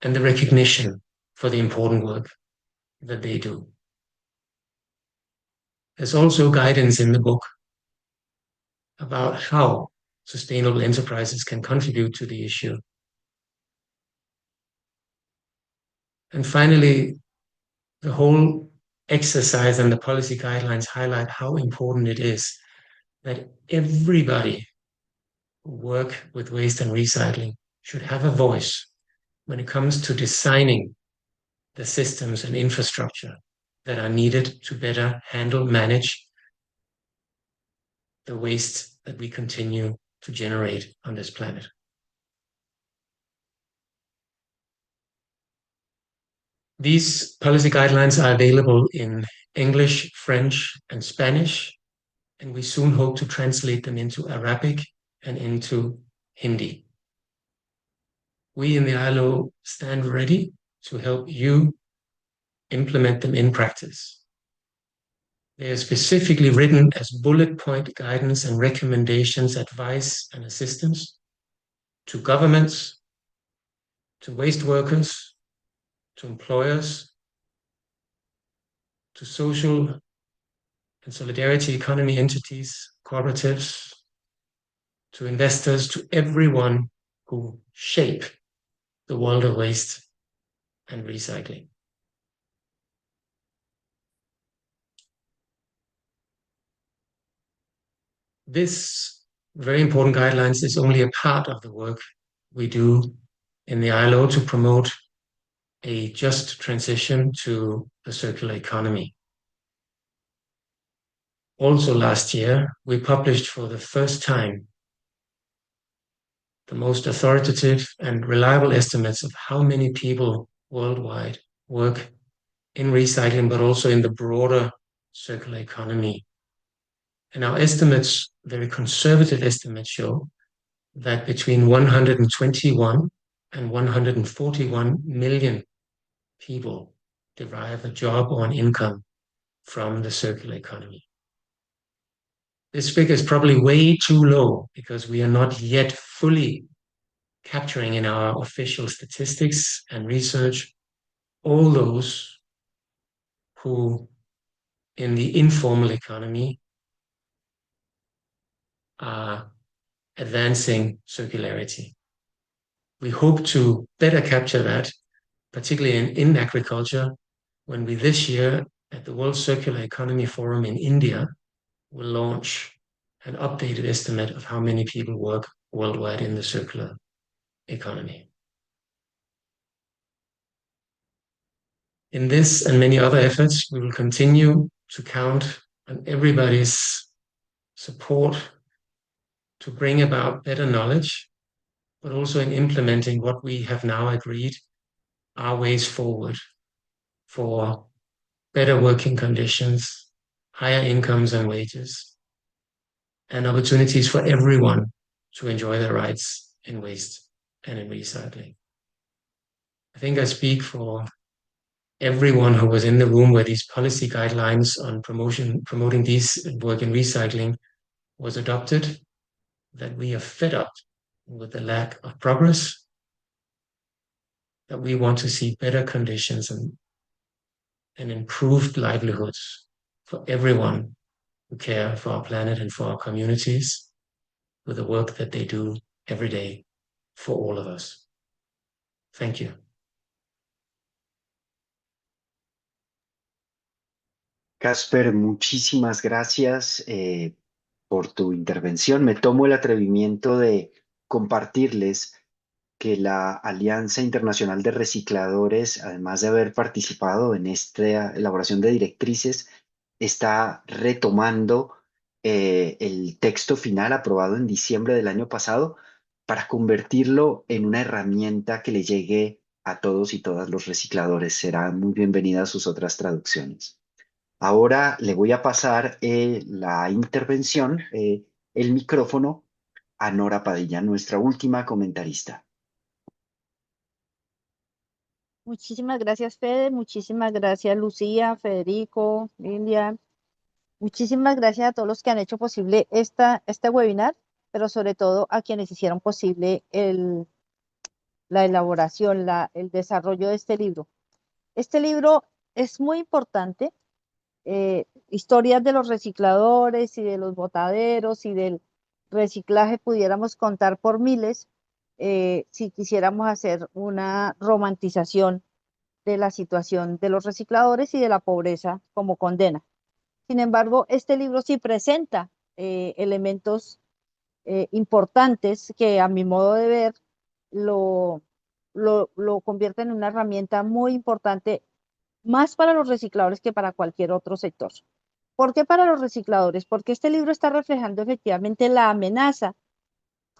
and the recognition for the important work that they do. There's also guidance in the book about how sustainable enterprises can contribute to the issue. And finally, the whole exercise and the policy guidelines highlight how important it is that everybody who work with waste and recycling should have a voice when it comes to designing the systems and infrastructure that are needed to better handle, manage the waste that we continue to generate on this planet. These policy guidelines are available in English, French, and Spanish, and we soon hope to translate them into Arabic and into Hindi. We in the ILO stand ready to help you implement them in practice. They are specifically written as bullet point guidance and recommendations, advice and assistance to governments, to waste workers, to employers, to social and solidarity economy entities, cooperatives, to investors, to everyone who shape the world of waste and recycling. This very important guidelines is only a part of the work we do in the ILO to promote a just transition to the circular economy. Also last year, we published for the first time the most authoritative and reliable estimates of how many people worldwide work in recycling, but also in the broader circular economy And our estimates, very conservative estimates, show that between 121 and 141 million people derive a job or an income from the circular economy. This figure is probably way too low because we are not yet fully capturing in our official statistics and research all those who in the informal economy are advancing circularity. We hope to better capture that, particularly in agriculture, when we this year at the World Circular Economy Forum in India will launch an updated estimate of how many people work worldwide in the circular economy. In this and many other efforts, we will continue to count on everybody's support to bring about better knowledge, but also in implementing what we have now agreed are ways forward for better working conditions, higher incomes and wages, and opportunities for everyone to enjoy their rights in waste and in recycling. I think I speak for everyone who was in the room where these policy guidelines on promoting these work in recycling was adopted, that we are fed up with the lack of progress, that we want to see better conditions and improved livelihoods for everyone who care for our planet and for our communities with the work that they do every day for all of us. Thank you. Casper, muchísimas gracias por tu intervención. Me tomo el atrevimiento de compartirles que la Alianza Internacional de Recicladores, además de haber participado en esta elaboración de directrices, está retomando el texto final aprobado en diciembre del año pasado para convertirlo en una herramienta que le llegue a todos y todas los recicladores. Serán muy bienvenidas sus otras traducciones. Ahora le voy a pasar la intervención, el micrófono, a Nora Padilla, nuestra última comentarista. Muchísimas gracias, Fede. Muchísimas gracias, Lucía, Federico, Lilian. Muchísimas gracias a todos los que han hecho posible este webinar, pero sobre todo a quienes hicieron posible la elaboración, el desarrollo de este libro. Este libro es muy importante. Historias de los recicladores y de los botaderos y del reciclaje pudiéramos contar por miles si quisiéramos hacer una romantización de la situación de los recicladores y de la pobreza como condena. Sin embargo, este libro sí presenta elementos importantes que a mi modo de ver lo convierten en una herramienta muy importante más para los recicladores que para cualquier otro sector. ¿Por qué para los recicladores? Porque este libro está reflejando efectivamente la amenaza,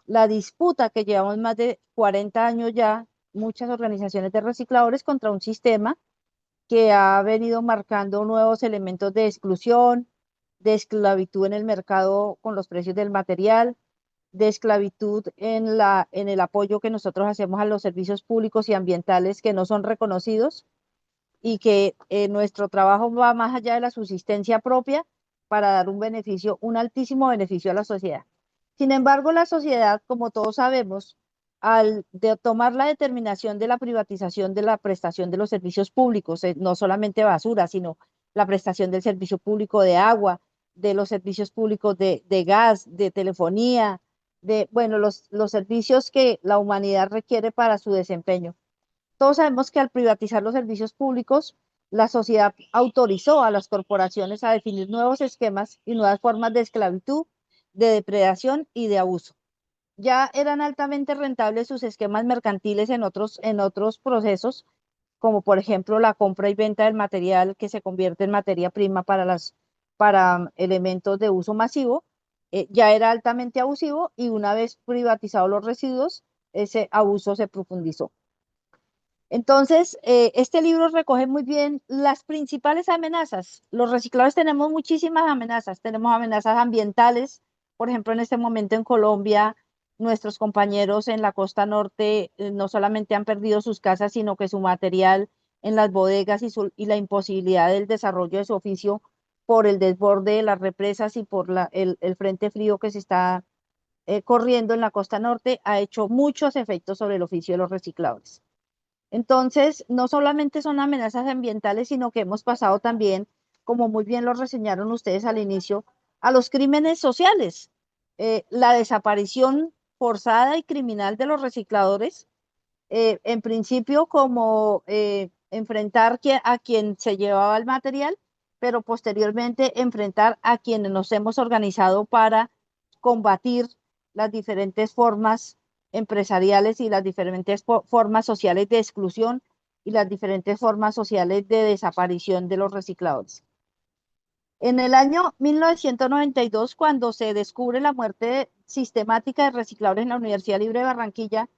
la disputa que llevamos más de 40 años ya, muchas organizaciones de recicladores contra un sistema que ha venido marcando nuevos elementos de exclusión, de esclavitud en el mercado con los precios del material, de esclavitud en el apoyo que nosotros hacemos a los servicios públicos y ambientales que no son reconocidos, y que nuestro trabajo va más allá de la subsistencia propia para dar un altísimo beneficio a la sociedad. Sin embargo, la sociedad, como todos sabemos, al tomar la determinación de la privatización de la prestación de los servicios públicos, no solamente basura, sino la prestación del servicio público de agua, de los servicios públicos de gas, de telefonía, los servicios que la humanidad requiere para su desempeño. Todos sabemos que al privatizar los servicios públicos, la sociedad autorizó a las corporaciones a definir nuevos esquemas y nuevas formas de esclavitud, de depredación y de abuso. Ya eran altamente rentables sus esquemas mercantiles en otros procesos, como por ejemplo la compra y venta del material que se convierte en materia prima para elementos de uso masivo. Ya era altamente abusivo y una vez privatizados los residuos, ese abuso se profundizó. Entonces, este libro recoge muy bien las principales amenazas. Los recicladores tenemos muchísimas amenazas. Tenemos amenazas ambientales. Por ejemplo, en este momento en Colombia, nuestros compañeros en la costa norte no solamente han perdido sus casas, sino que su material en las bodegas y la imposibilidad del desarrollo de su oficio por el desborde de las represas y por el frente frío que se está corriendo en la costa norte ha hecho muchos efectos sobre el oficio de los recicladores. Entonces, no solamente son amenazas ambientales, sino que hemos pasado también, como muy bien lo reseñaron ustedes al inicio, a los crímenes sociales. La desaparición forzada y criminal de los recicladores, en principio como enfrentar a quien se llevaba el material, pero posteriormente enfrentar a quienes nos hemos organizado para combatir las diferentes formas empresariales y las diferentes formas sociales de exclusión y las diferentes formas sociales de desaparición de los recicladores. En el año 1992, cuando se descubre la muerte sistemática de recicladores en la Universidad Libre de Barranquilla,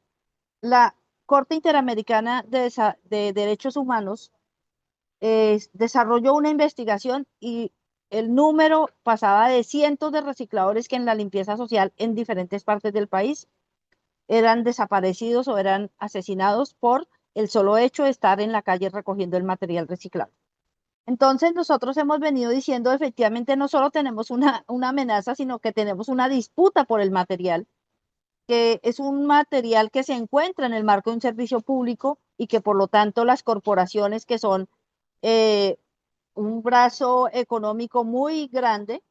la Corte Interamericana de Derechos Humanos desarrolló una investigación y el número pasaba de cientos de recicladores que en la limpieza social en diferentes partes del país eran desaparecidos o eran asesinados por el solo hecho de estar en la calle recogiendo el material reciclado. Entonces nosotros hemos venido diciendo efectivamente no solo tenemos una amenaza, sino que tenemos una disputa por el material, que es un material que se encuentra en el marco de un servicio público y que por lo tanto las corporaciones que son un brazo económico muy grande,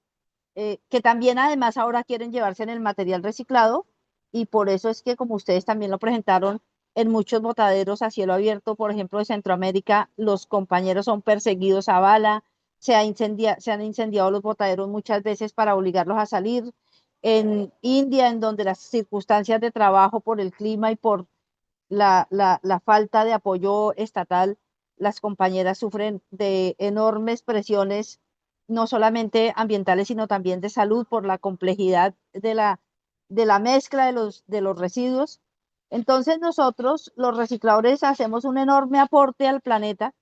que también además ahora quieren llevarse en el material reciclado, y por eso es que, como ustedes también lo presentaron, en muchos botaderos a cielo abierto, por ejemplo, de Centroamérica, los compañeros son perseguidos a bala, se han incendiado los botaderos muchas veces para obligarlos a salir. En India, en donde las circunstancias de trabajo por el clima y por la falta de apoyo estatal, las compañeras sufren de enormes presiones, no solamente ambientales, sino también de salud por la complejidad de la mezcla de los residuos. Entonces nosotros, los recicladores, hacemos un enorme aporte al planeta,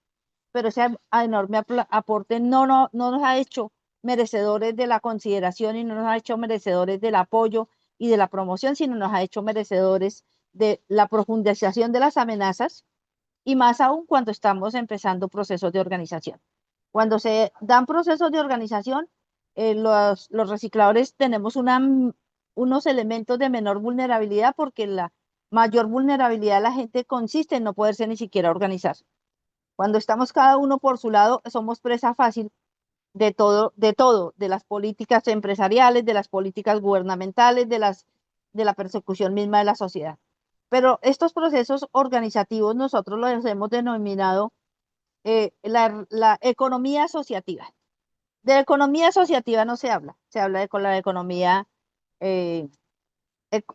pero ese enorme aporte no nos ha hecho merecedores de la consideración y no nos ha hecho merecedores del apoyo y de la promoción, sino nos ha hecho merecedores de la profundización de las amenazas y más aún cuando estamos empezando procesos de organización. Cuando se dan procesos de organización, los recicladores tenemos unos elementos de menor vulnerabilidad porque la mayor vulnerabilidad de la gente consiste en no poderse ni siquiera organizar. Cuando estamos cada uno por su lado, somos presa fácil de todo, de las políticas empresariales, de las políticas gubernamentales, de la persecución misma de la sociedad. Pero estos procesos organizativos nosotros los hemos denominado la economía asociativa. De economía asociativa no se habla, se habla de la economía, de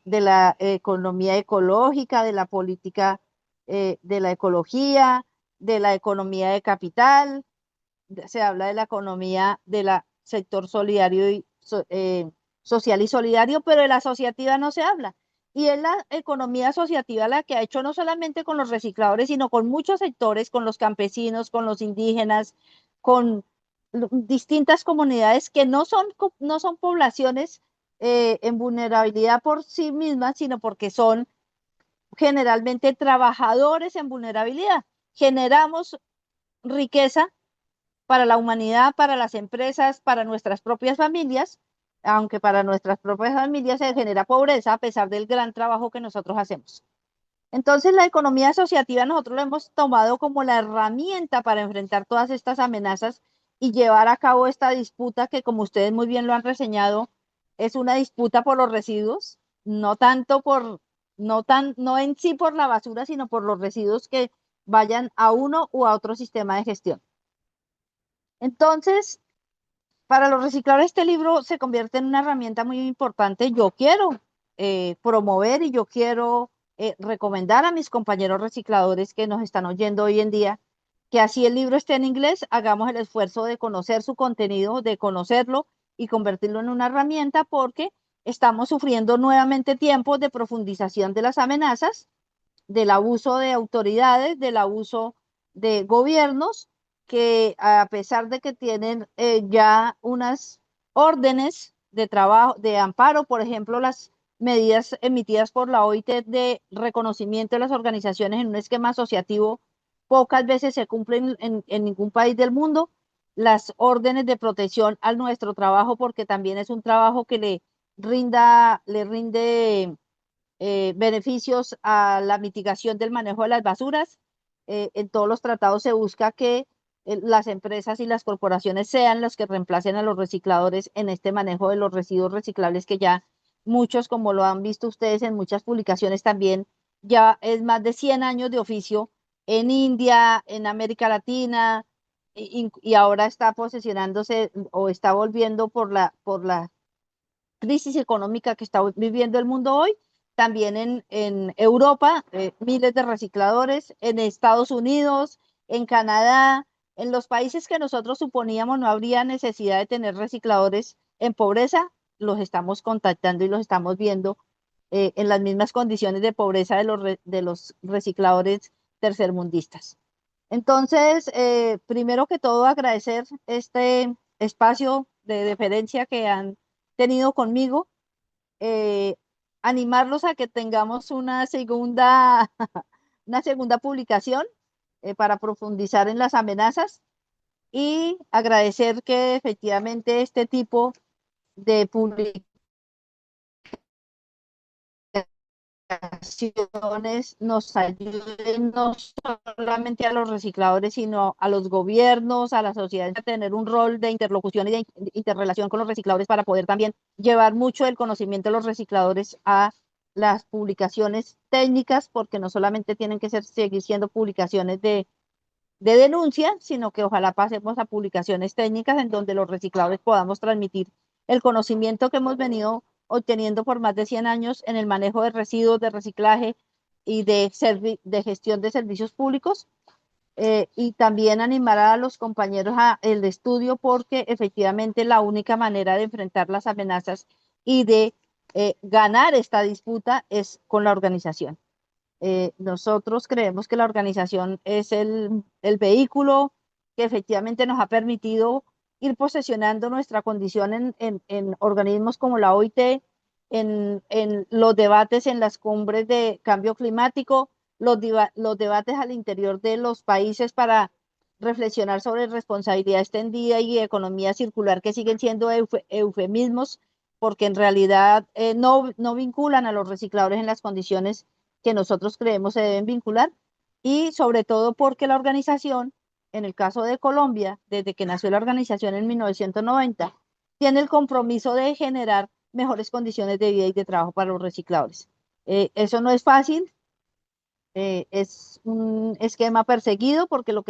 la economía ecológica, de la política de la ecología, de la economía de capital, se habla de la economía del sector solidario y social y solidario, pero de la asociativa no se habla. Y es la economía asociativa la que ha hecho no solamente con los recicladores, sino con muchos sectores, con los campesinos, con los indígenas, con distintas comunidades que no son poblaciones en vulnerabilidad por sí mismas, sino porque son generalmente trabajadores en vulnerabilidad. Generamos riqueza para la humanidad, para las empresas, para nuestras propias familias, aunque para nuestras propias familias se genera pobreza a pesar del gran trabajo que nosotros hacemos. Entonces, la economía asociativa nosotros la hemos tomado como la herramienta para enfrentar todas estas amenazas y llevar a cabo esta disputa que, como ustedes muy bien lo han reseñado, es una disputa por los residuos, no en sí por la basura, sino por los residuos que vayan a uno u a otro sistema de gestión. Entonces, para los recicladores este libro se convierte en una herramienta muy importante. Yo quiero promover y yo quiero recomendar a mis compañeros recicladores que nos están oyendo hoy en día que así el libro esté en inglés, hagamos el esfuerzo de conocer su contenido, de conocerlo y convertirlo en una herramienta porque estamos sufriendo nuevamente tiempos de profundización de las amenazas del abuso de autoridades, del abuso de gobiernos, que a pesar de que tienen ya unas órdenes de trabajo, de amparo, por ejemplo, las medidas emitidas por la OIT de reconocimiento de las organizaciones en un esquema asociativo, pocas veces se cumplen en ningún país del mundo. Las órdenes de protección a nuestro trabajo, porque también es un trabajo que le rinde beneficios a la mitigación del manejo de las basuras. En todos los tratados se busca que las empresas y las corporaciones sean las que reemplacen a los recicladores en este manejo de los residuos reciclables, que ya muchos, como lo han visto ustedes en muchas publicaciones también, ya es más de 100 años de oficio en India, en América Latina, y ahora está posesionándose o está volviendo por la crisis económica que está viviendo el mundo hoy. También en Europa, miles de recicladores, en Estados Unidos, en Canadá, en los países que nosotros suponíamos no habría necesidad de tener recicladores en pobreza, los estamos contactando y los estamos viendo en las mismas condiciones de pobreza de los recicladores tercermundistas. Entonces, primero que todo, agradecer este espacio de deferencia que han tenido conmigo, eh, animarlos a que tengamos una segunda publicación para profundizar en las amenazas, y agradecer que efectivamente este tipo de publicaciones nos ayuden no solamente a los recicladores, sino a los gobiernos, a la sociedad, a tener un rol de interlocución y de interrelación con los recicladores, para poder también llevar mucho el conocimiento de los recicladores a las publicaciones técnicas, porque no solamente tienen que seguir siendo publicaciones de denuncia, sino que ojalá pasemos a publicaciones técnicas en donde los recicladores podamos transmitir el conocimiento que hemos venido obteniendo por más de 100 años en el manejo de residuos, de reciclaje y de gestión de servicios públicos, y también animar a los compañeros a el estudio, porque efectivamente la única manera de enfrentar las amenazas y de ganar esta disputa es con la organización. Nosotros creemos que la organización es el vehículo que efectivamente nos ha permitido ir posesionando nuestra condición en organismos como la OIT, en los debates en las cumbres de cambio climático, los debates al interior de los países para reflexionar sobre responsabilidad extendida y economía circular, que siguen siendo eufemismos, porque en realidad no vinculan a los recicladores en las condiciones que nosotros creemos se deben vincular, y sobre todo porque la organización, en el caso de Colombia, desde que nació la organización en 1990, tiene el compromiso de generar mejores condiciones de vida y de trabajo para los recicladores. Eso no es fácil, es un esquema perseguido, porque lo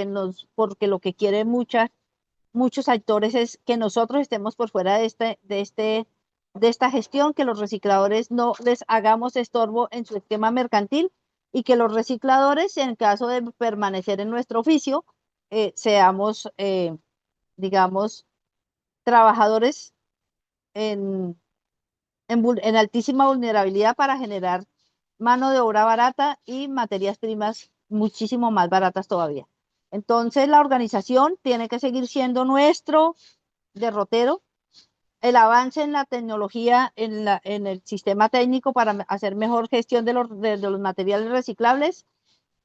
que quieren muchos actores es que nosotros estemos por fuera de esta gestión, que los recicladores no les hagamos estorbo en su esquema mercantil, y que los recicladores, en caso de permanecer en nuestro oficio, seamos, digamos, trabajadores en altísima vulnerabilidad para generar mano de obra barata y materias primas muchísimo más baratas todavía. Entonces, la organización tiene que seguir siendo nuestro derrotero. El avance en la tecnología, en el sistema técnico para hacer mejor gestión de los materiales reciclables,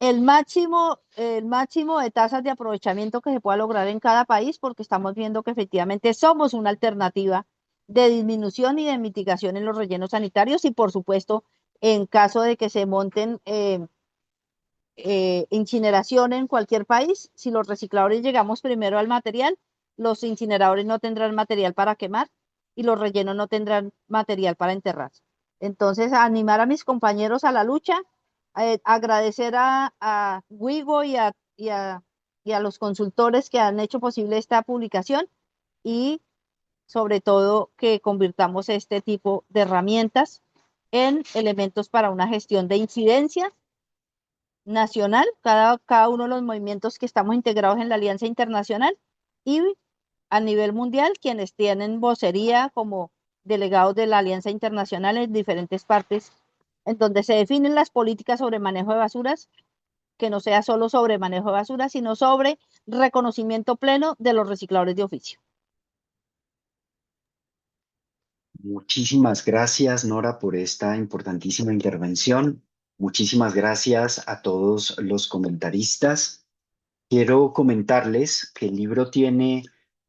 el máximo de tasas de aprovechamiento que se pueda lograr en cada país, porque estamos viendo que efectivamente somos una alternativa de disminución y de mitigación en los rellenos sanitarios, y por supuesto, en caso de que se monten incineración en cualquier país, si los recicladores llegamos primero al material, los incineradores no tendrán material para quemar y los rellenos no tendrán material para enterrar. Entonces, animar a mis compañeros a la lucha, agradecer a Wigo y a los consultores que han hecho posible esta publicación, y sobre todo que convirtamos este tipo de herramientas en elementos para una gestión de incidencia nacional, cada uno de los movimientos que estamos integrados en la Alianza Internacional, y a nivel mundial, quienes tienen vocería como delegados de la Alianza Internacional en diferentes partes en donde se definen las políticas sobre manejo de basuras, que no sea solo sobre manejo de basuras, sino sobre reconocimiento pleno de los recicladores de oficio. Muchísimas gracias, Nora, por esta importantísima intervención. Muchísimas gracias a todos los comentaristas. Quiero comentarles que el libro tiene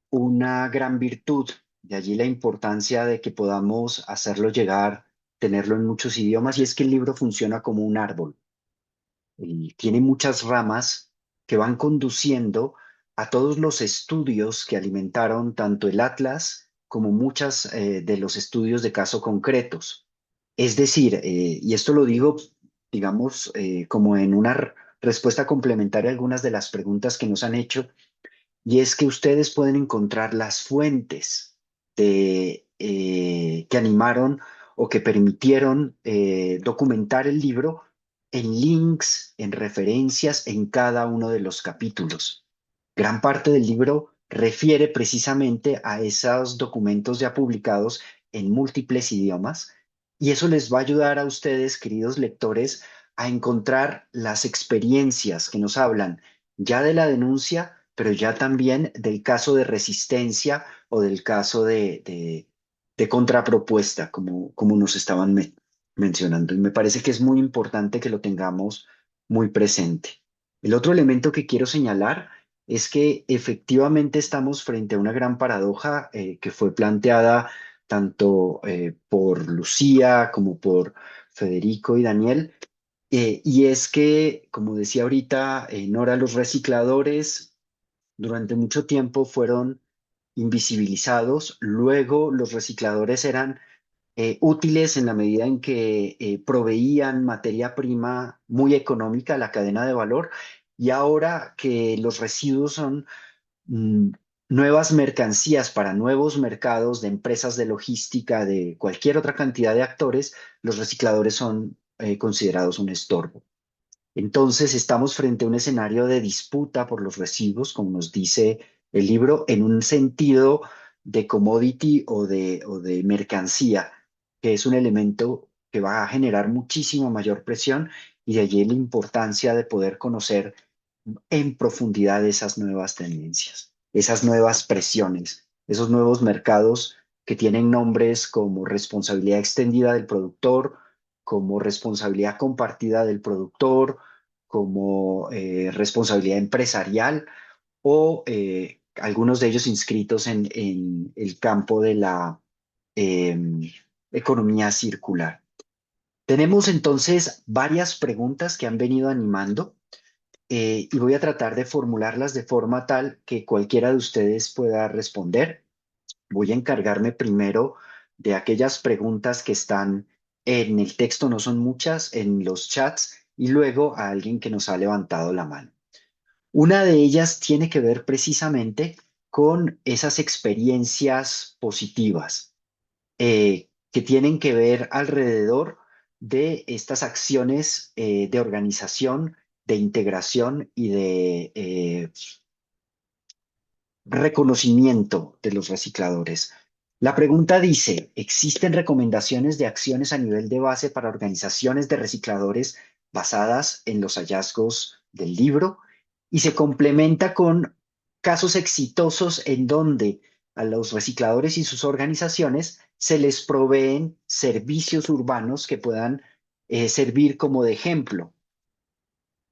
una gran virtud, de allí la importancia de que podamos hacerlo llegar, tenerlo en muchos idiomas, y es que el libro funciona como un árbol. Y tiene muchas ramas que van conduciendo a todos los estudios que alimentaron tanto el Atlas como muchas de los estudios de caso concretos. Es decir, y esto lo digo, digamos, como en una respuesta complementaria a algunas de las preguntas que nos han hecho, y es que ustedes pueden encontrar las fuentes que animaron o que permitieron documentar el libro en links, en referencias en cada uno de los capítulos. Gran parte del libro refiere precisamente a esos documentos ya publicados en múltiples idiomas, y eso les va a ayudar a ustedes, queridos lectores, a encontrar las experiencias que nos hablan ya de la denuncia, pero ya también del caso de resistencia o del caso de contrapropuesta, como nos estaban mencionando. Y me parece que es muy importante que lo tengamos muy presente. El otro elemento que quiero señalar es que efectivamente estamos frente a una gran paradoja que fue planteada tanto por Lucía como por Federico y Daniel, y es que, como decía ahorita Nora, los recicladores durante mucho tiempo fueron invisibilizados. Luego los recicladores eran útiles en la medida en que proveían materia prima muy económica a la cadena de valor, y ahora que los residuos son mm, nuevas mercancías para nuevos mercados de empresas de logística, de cualquier otra cantidad de actores, los recicladores son considerados un estorbo. Entonces, estamos frente a un escenario de disputa por los residuos, como nos dice el libro, en un sentido de commodity o de mercancía, que es un elemento que va a generar muchísima mayor presión, y de allí la importancia de poder conocer en profundidad esas nuevas tendencias, esas nuevas presiones, esos nuevos mercados que tienen nombres como responsabilidad extendida del productor, como responsabilidad compartida del productor, como responsabilidad empresarial, o algunos de ellos inscritos en el campo de la economía circular. Tenemos entonces varias preguntas que han venido animando, y voy a tratar de formularlas de forma tal que cualquiera de ustedes pueda responder. Voy a encargarme primero de aquellas preguntas que están en el texto, no son muchas, en los chats, y luego a alguien que nos ha levantado la mano. Una de ellas tiene que ver precisamente con esas experiencias positivas que tienen que ver alrededor de estas acciones de organización, de integración y de reconocimiento de los recicladores. La pregunta dice, ¿existen recomendaciones de acciones a nivel de base para organizaciones de recicladores basadas en los hallazgos del libro? Y se complementa con casos exitosos en donde a los recicladores y sus organizaciones se les proveen servicios urbanos que puedan servir como de ejemplo.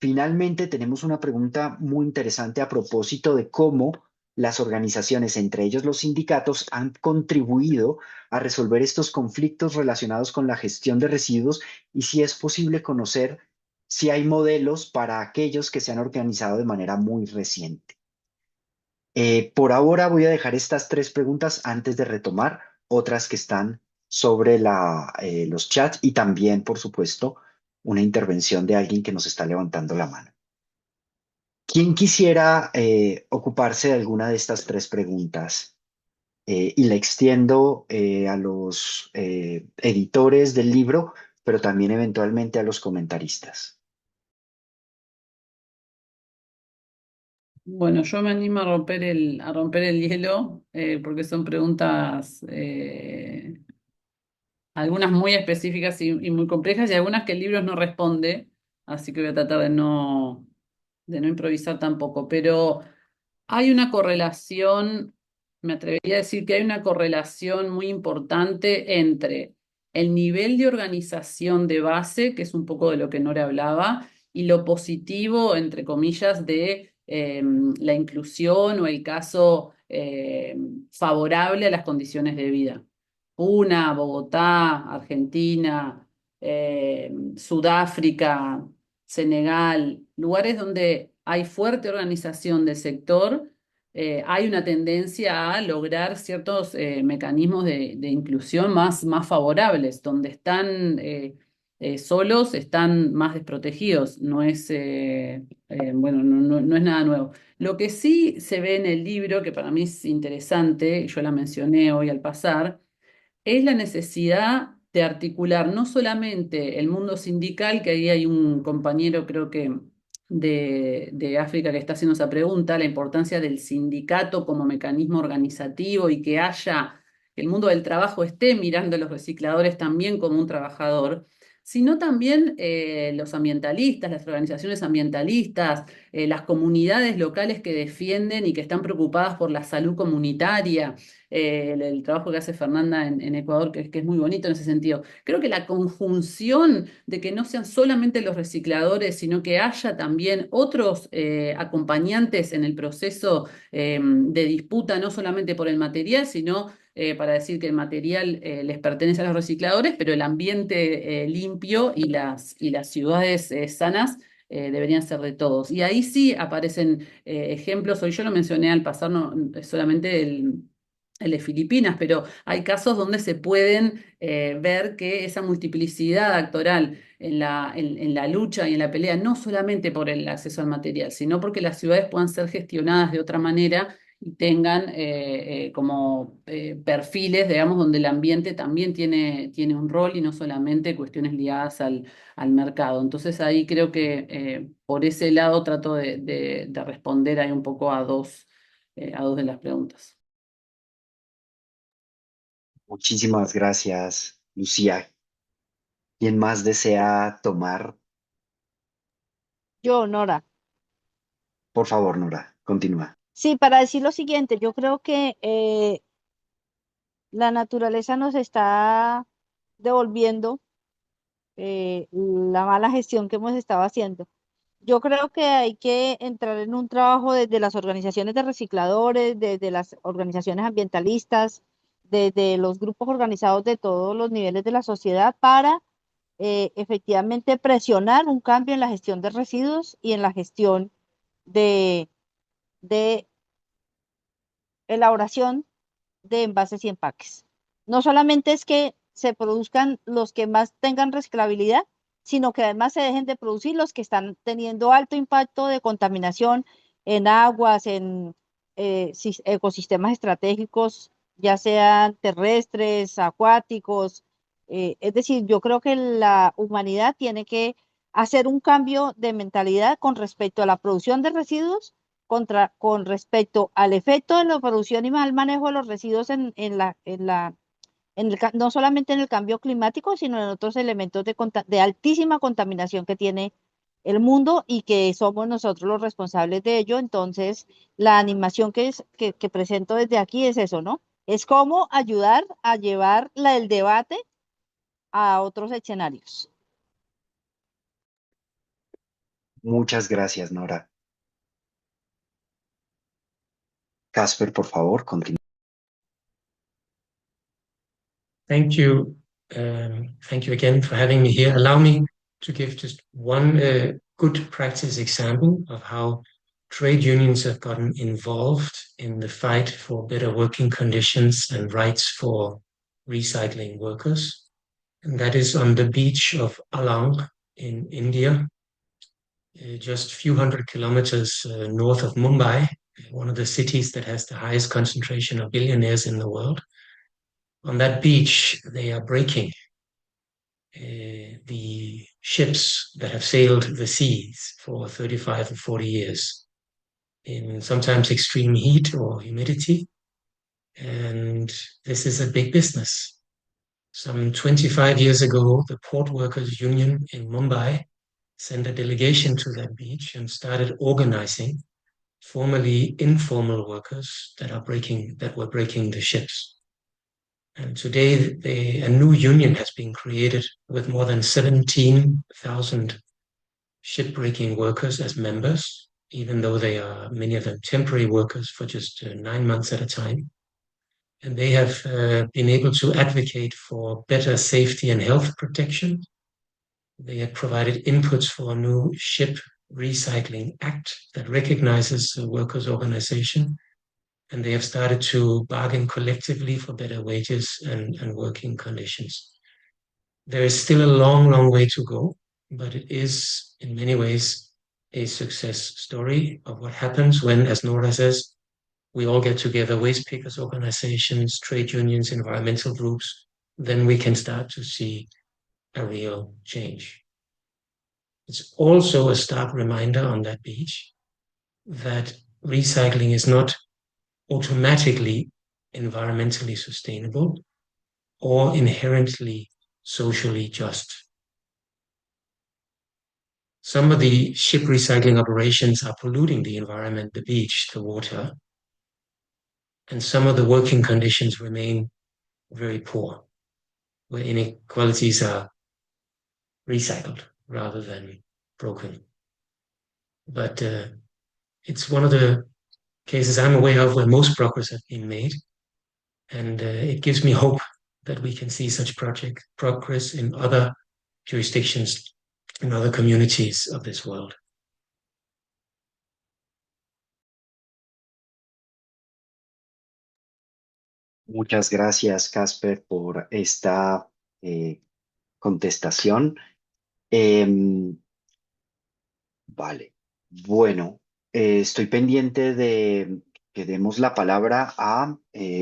Finalmente, tenemos una pregunta muy interesante a propósito de cómo las organizaciones, entre ellos los sindicatos, han contribuido a resolver estos conflictos relacionados con la gestión de residuos, y si es posible conocer si hay modelos para aquellos que se han organizado de manera muy reciente. Por ahora voy a dejar estas tres preguntas antes de retomar otras que están sobre los chats, y también, por supuesto, una intervención de alguien que nos está levantando la mano. ¿Quién quisiera ocuparse de alguna de estas tres preguntas? Y la extiendo a los editores del libro, pero también eventualmente a los comentaristas. Bueno, yo me animo a romper el hielo, porque son preguntas algunas muy específicas y muy complejas y algunas que el libro no responde, así que voy a tratar de no improvisar tampoco, pero hay una correlación, me atrevería a decir que hay una correlación muy importante entre el nivel de organización de base, que es un poco de lo que Nora hablaba, y lo positivo, entre comillas, de la inclusión o el caso favorable a las condiciones de vida. Puna, Bogotá, Argentina, Sudáfrica, Senegal, lugares donde hay fuerte organización del sector, hay una tendencia a lograr ciertos mecanismos de inclusión más favorables, donde están solos, están más desprotegidos. No es, bueno, no es nada nuevo. Lo que sí se ve en el libro, que para mí es interesante, y yo la mencioné hoy al pasar, es la necesidad de articular no solamente el mundo sindical, que ahí hay un compañero, creo que de África, que está haciendo esa pregunta, la importancia del sindicato como mecanismo organizativo y que el mundo del trabajo esté mirando a los recicladores también como un trabajador, sino también los ambientalistas, las organizaciones ambientalistas, las comunidades locales que defienden y que están preocupadas por la salud comunitaria, el trabajo que hace Fernanda en Ecuador, que es muy bonito en ese sentido. Creo que la conjunción de que no sean solamente los recicladores, sino que haya también otros acompañantes en el proceso de disputa, no solamente por el material, sino para decir que el material les pertenece a los recicladores, pero el ambiente limpio y las ciudades sanas deberían ser de todos. Y ahí sí aparecen ejemplos, hoy yo lo mencioné al pasar, no, solamente el de Filipinas, pero hay casos donde se pueden ver que esa multiplicidad actoral en la lucha y en la pelea, no solamente por el acceso al material, sino porque las ciudades puedan ser gestionadas de otra manera y tengan como perfiles, digamos, donde el ambiente también tiene un rol y no solamente cuestiones ligadas al mercado. Entonces ahí creo que por ese lado trato de responder ahí un poco a dos de las preguntas. Muchísimas gracias, Lucía. ¿Quién más desea tomar? Yo, Nora. Por favor, Nora, continúa. Sí, para decir lo siguiente, yo creo que la naturaleza nos está devolviendo la mala gestión que hemos estado haciendo. Yo creo que hay que entrar en un trabajo desde las organizaciones de recicladores, desde las organizaciones ambientalistas, desde los grupos organizados de todos los niveles de la sociedad para efectivamente presionar un cambio en la gestión de residuos y en la gestión de elaboración de envases y empaques. No solamente es que se produzcan los que más tengan reciclabilidad, sino que además se dejen de producir los que están teniendo alto impacto de contaminación en aguas, en ecosistemas estratégicos, ya sean terrestres, acuáticos. Es decir, yo creo que la humanidad tiene que hacer un cambio de mentalidad con respecto a la producción de residuos con respecto al efecto de la producción y mal manejo de los residuos no solamente en el cambio climático, sino en otros elementos de altísima contaminación que tiene el mundo y que somos nosotros los responsables de ello. Entonces, la animación que presento desde aquí es eso, ¿no? Es cómo ayudar a llevar el debate a otros escenarios. Muchas gracias, Nora. Casper, por favor, continúa. Thank you. Thank you again for having me here. Allow me to give just one good practice example of how trade unions have gotten involved in the fight for better working conditions and rights for recycling workers. And that is on the beach of Alang in India, just a few hundred kilometers north of Mumbai, one of the cities that has the highest concentration of billionaires in the world. On that beach, they are breaking the ships that have sailed the seas for 35 or 40 years in sometimes extreme heat or humidity. And this is a big business. Some 25 years ago, the Port Workers Union in Mumbai sent a delegation to that beach and started organizing formerly informal workers that were breaking the ships. And today, a new union has been created with more than 17,000 shipbreaking workers as members, even though many of them temporary workers for just 9 months at a time. And they have been able to advocate for better safety and health protection. They have provided inputs for a new ship recycling act that recognizes the workers' organization. And they have started to bargain collectively for better wages and working conditions. There is still a long, long way to go, but it is in many ways a success story of what happens when, as Nora says, we all get together, waste pickers organizations, trade unions, environmental groups, then we can start to see a real change. It's also a stark reminder on that beach that recycling is not automatically environmentally sustainable or inherently socially just. Some of the ship recycling operations are polluting the environment, the beach, the water, and some of the working conditions remain very poor, where inequalities are recycled rather than broken. But it's one of the cases I'm aware of where most progress has been made, and it gives me hope that we can see such progress in other jurisdictions, in other communities of this world. Muchas gracias, Casper, por esta contestación. Vale, bueno, estoy pendiente de que demos la palabra a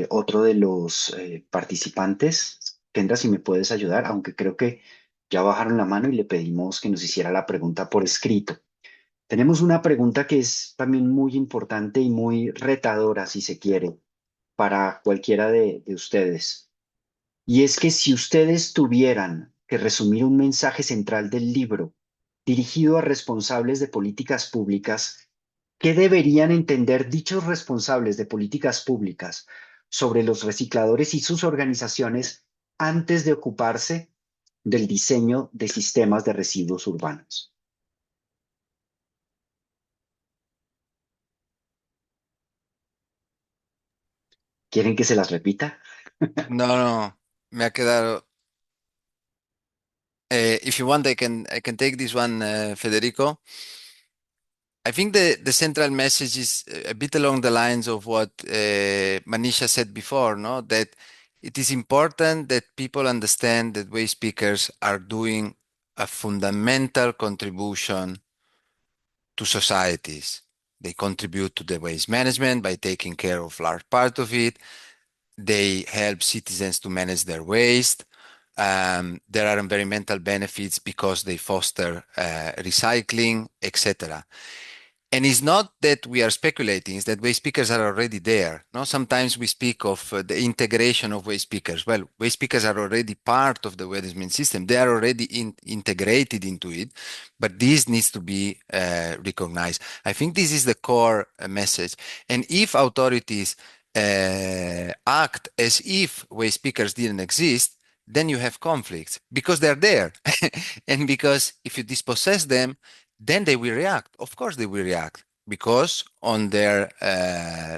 otro de los participantes. Kendra, si me puedes ayudar, aunque creo que ya bajaron la mano y le pedimos que nos hiciera la pregunta por escrito. Tenemos una pregunta que es también muy importante y muy retadora, si se quiere, para cualquiera de ustedes. Y es que si ustedes tuvieran que resumir un mensaje central del libro dirigido a responsables de políticas públicas, ¿qué deberían entender dichos responsables de políticas públicas sobre los recicladores y sus organizaciones antes de ocuparse del diseño de sistemas de residuos urbanos? ¿Quieren que se las repita? No, me ha quedado. If you want, I can take this one, Federico. I think the central message is a bit along the lines of what Manisha said before, no? That it is important that people understand that waste pickers are doing a fundamental contribution to societies. They contribute to the waste management by taking care of large part of it. They help citizens to manage their waste. There are environmental benefits because they foster recycling, etc. And it's not that we are speculating, it's that waste pickers are already there. No, sometimes we speak of the integration of waste pickers. Well, waste pickers are already part of the waste management system. They are already integrated into it, but this needs to be recognized. I think this is the core message. And if authorities act as if waste pickers didn't exist, then you have conflicts because they're there. And because if you dispossess them, then they will react. Of course, they will react because on their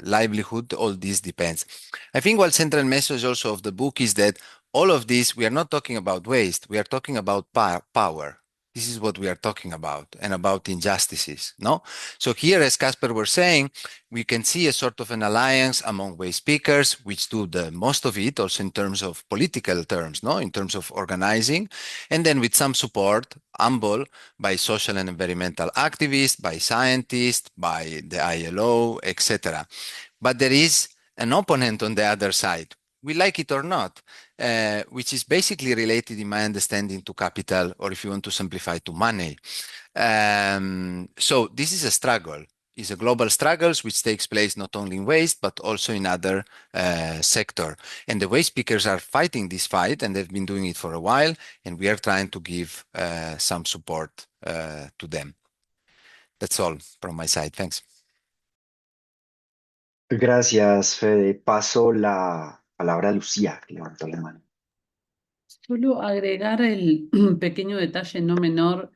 livelihood, all this depends. I think one central message also of the book is that all of this, we are not talking about waste, we are talking about power. This is what we are talking about and about injustices, no? So here, as Casper was saying, we can see a sort of an alliance among waste pickers, which do the most of it, also in terms of political terms, no? In terms of organizing, and then with some support, humble, by social and environmental activists, by scientists, by the ILO, etc. But there is an opponent on the other side, we like it or not, which is basically related, in my understanding, to capital, or if you want to simplify, to money. So this is a struggle. is a global struggles which takes place not only in waste but also in other sector. And the waste pickers are fighting this fight, and they've been doing it for a while, and we are trying to give some support to them. That's all from my side. Thanks. Gracias, Fede. Paso la palabra a Lucía, que levantó la mano. Solo agregar el pequeño detalle no menor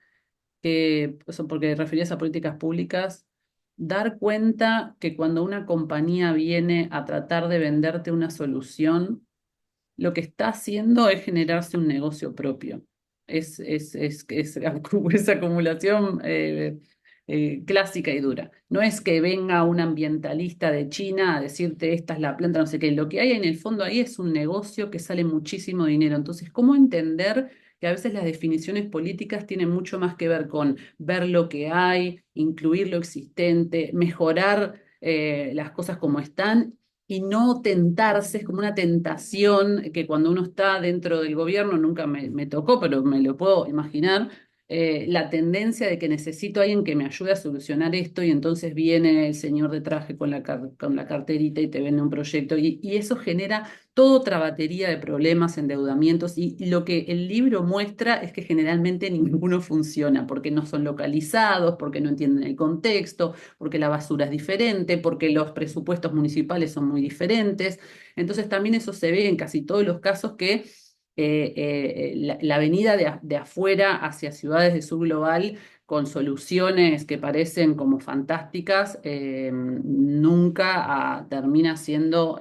que, eso porque referías a políticas públicas, dar cuenta que cuando una compañía viene a tratar de venderte una solución, lo que está haciendo es generarse un negocio propio. Es esa acumulación clásica y dura. No es que venga un ambientalista de China a decirte esta es la planta, no sé qué. Lo que hay en el fondo ahí es un negocio que sale muchísimo dinero. Entonces, ¿cómo entender que a veces las definiciones políticas tienen mucho más que ver con ver lo que hay, incluir lo existente, mejorar las cosas como están y no tentarse? Es como una tentación que cuando uno está dentro del gobierno, nunca me tocó, pero me lo puedo imaginar, la tendencia de que necesito a alguien que me ayude a solucionar esto y entonces viene el señor de traje con con la carterita y te vende un proyecto y eso genera toda otra batería de problemas, endeudamientos y lo que el libro muestra es que generalmente ninguno funciona porque no son localizados, porque no entienden el contexto, porque la basura es diferente, porque los presupuestos municipales son muy diferentes. Entonces también eso se ve en casi todos los casos que la venida de afuera hacia ciudades de sur global con soluciones que parecen como fantásticas, nunca termina siendo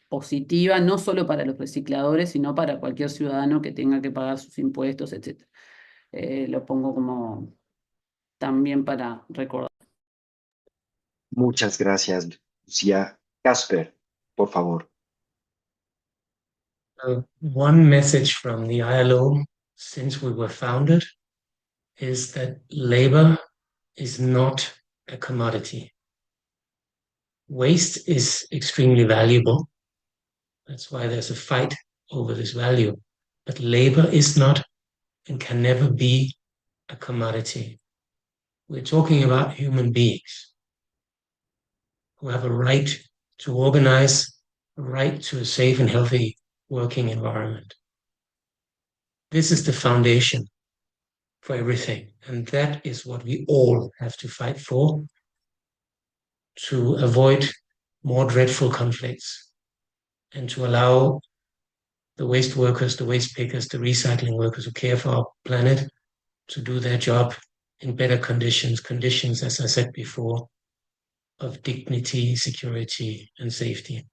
positiva, no solo para los recicladores, sino para cualquier ciudadano que tenga que pagar sus impuestos, etc. Lo pongo como también para recordar. Muchas gracias, Lucía. Casper, por favor. One message from the ILO since we were founded is that labor is not a commodity. Waste is extremely valuable. That's why there's a fight over this value. But labor is not and can never be a commodity. We're talking about human beings who have a right to organize, a right to a safe and healthy working environment. This is the foundation for everything. And that is what we all have to fight for to avoid more dreadful conflicts and to allow the waste workers, the waste pickers, the recycling workers who care for our planet to do their job in better conditions, conditions, as I said before, of dignity, security, and safety.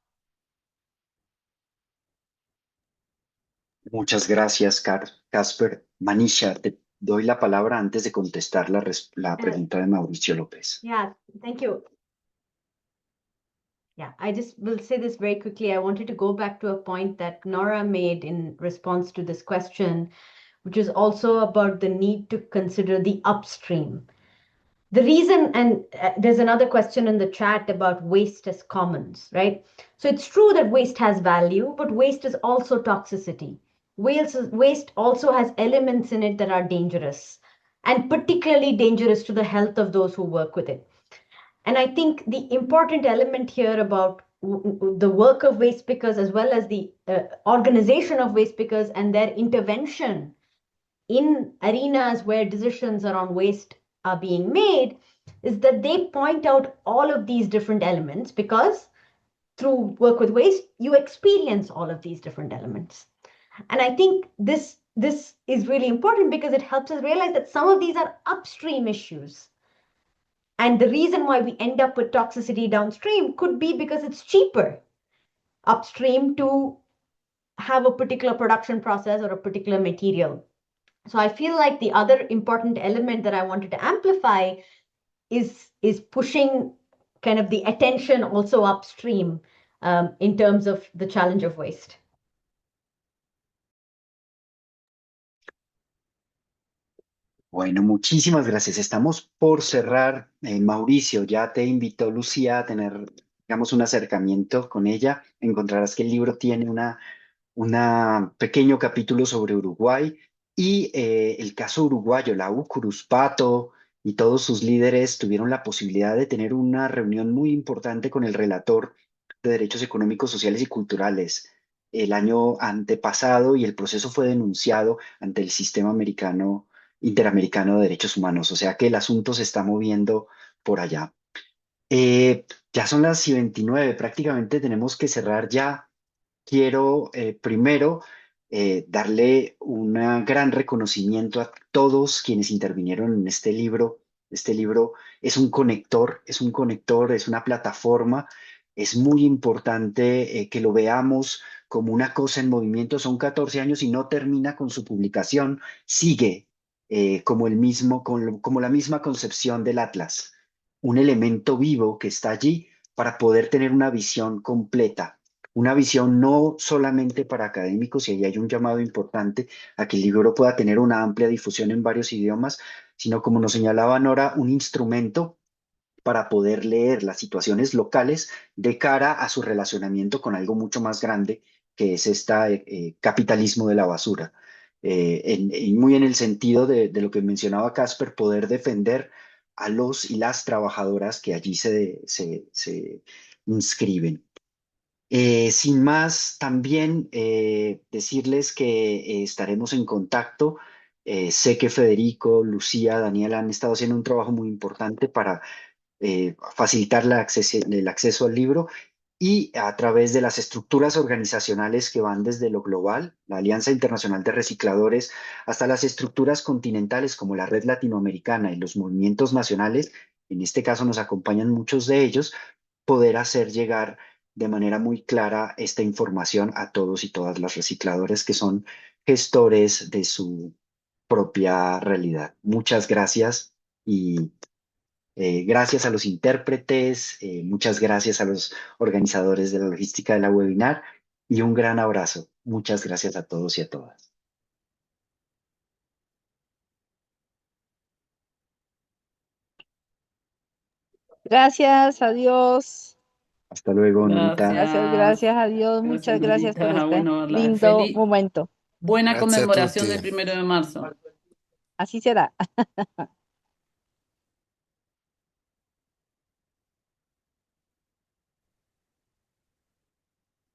Muchas gracias, Casper. Manisha, te doy la palabra antes de contestar la pregunta de Mauricio López. Yeah, thank you. Yeah, I just will say this very quickly. I wanted to go back to a point that Nora made in response to this question, which is also about the need to consider the upstream. The reason, and there's another question in the chat about waste as commons, right? So it's true that waste has value, but waste is also toxicity. Waste also has elements in it that are dangerous, and particularly dangerous to the health of those who work with it. And I think the important element here about the work of waste pickers as well as the organization of waste pickers and their intervention in arenas where decisions around waste are being made is that they point out all of these different elements because through work with waste, you experience all of these different elements. And I think this is really important because it helps us realize that some of these are upstream issues. And the reason why we end up with toxicity downstream could be because it's cheaper upstream to have a particular production process or a particular material. So I feel like the other important element that I wanted to amplify is pushing kind of the attention also upstream in terms of the challenge of waste. Bueno, muchísimas gracias. Estamos por cerrar. Mauricio, ya te invitó Lucía a tener, digamos, un acercamiento con ella. Encontrarás que el libro tiene un pequeño capítulo sobre Uruguay y el caso uruguayo, la Ucruspato y todos sus líderes tuvieron la posibilidad de tener una reunión muy importante con el relator de Derechos Económicos, Sociales y Culturales el año antepasado, y el proceso fue denunciado ante el sistema interamericano de derechos humanos. O sea que el asunto se está moviendo por allá. Ya son las y 29, prácticamente tenemos que cerrar ya. Quiero primero darle un gran reconocimiento a todos quienes intervinieron en este libro. Este libro es una plataforma. Es muy importante que lo veamos como una cosa en movimiento. Son 14 años y no termina con su publicación. Sigue como como la misma concepción del Atlas, un elemento vivo que está allí para poder tener una visión completa, una visión no solamente para académicos, y ahí hay un llamado importante a que el libro pueda tener una amplia difusión en varios idiomas, sino, como nos señalaba Nora, un instrumento para poder leer las situaciones locales de cara a su relacionamiento con algo mucho más grande, que es este capitalismo de la basura. Y muy en el sentido de lo que mencionaba Casper, poder defender a los y las trabajadoras que allí se inscriben. Sin más, también decirles que estaremos en contacto. Sé que Federico, Lucía, Daniela han estado haciendo un trabajo muy importante para facilitar el acceso al libro, y a través de las estructuras organizacionales que van desde lo global, la Alianza Internacional de Recicladores, hasta las estructuras continentales como la Red Latinoamericana y los movimientos nacionales. En este caso nos acompañan muchos de ellos, poder hacer llegar de manera muy clara esta información a todos y todas las recicladores que son gestores de su propia realidad. Muchas gracias, y gracias a los intérpretes, muchas gracias a los organizadores de la logística de la webinar, y un gran abrazo. Muchas gracias a todos y a todas. Gracias, adiós. Hasta luego, Norita. Gracias, Gracias. adiós. Gracias, Muchas gracias por Norita. este Bueno, lindo momento. buena Grazie a conmemoración tutti. del 1 de marzo. Así será.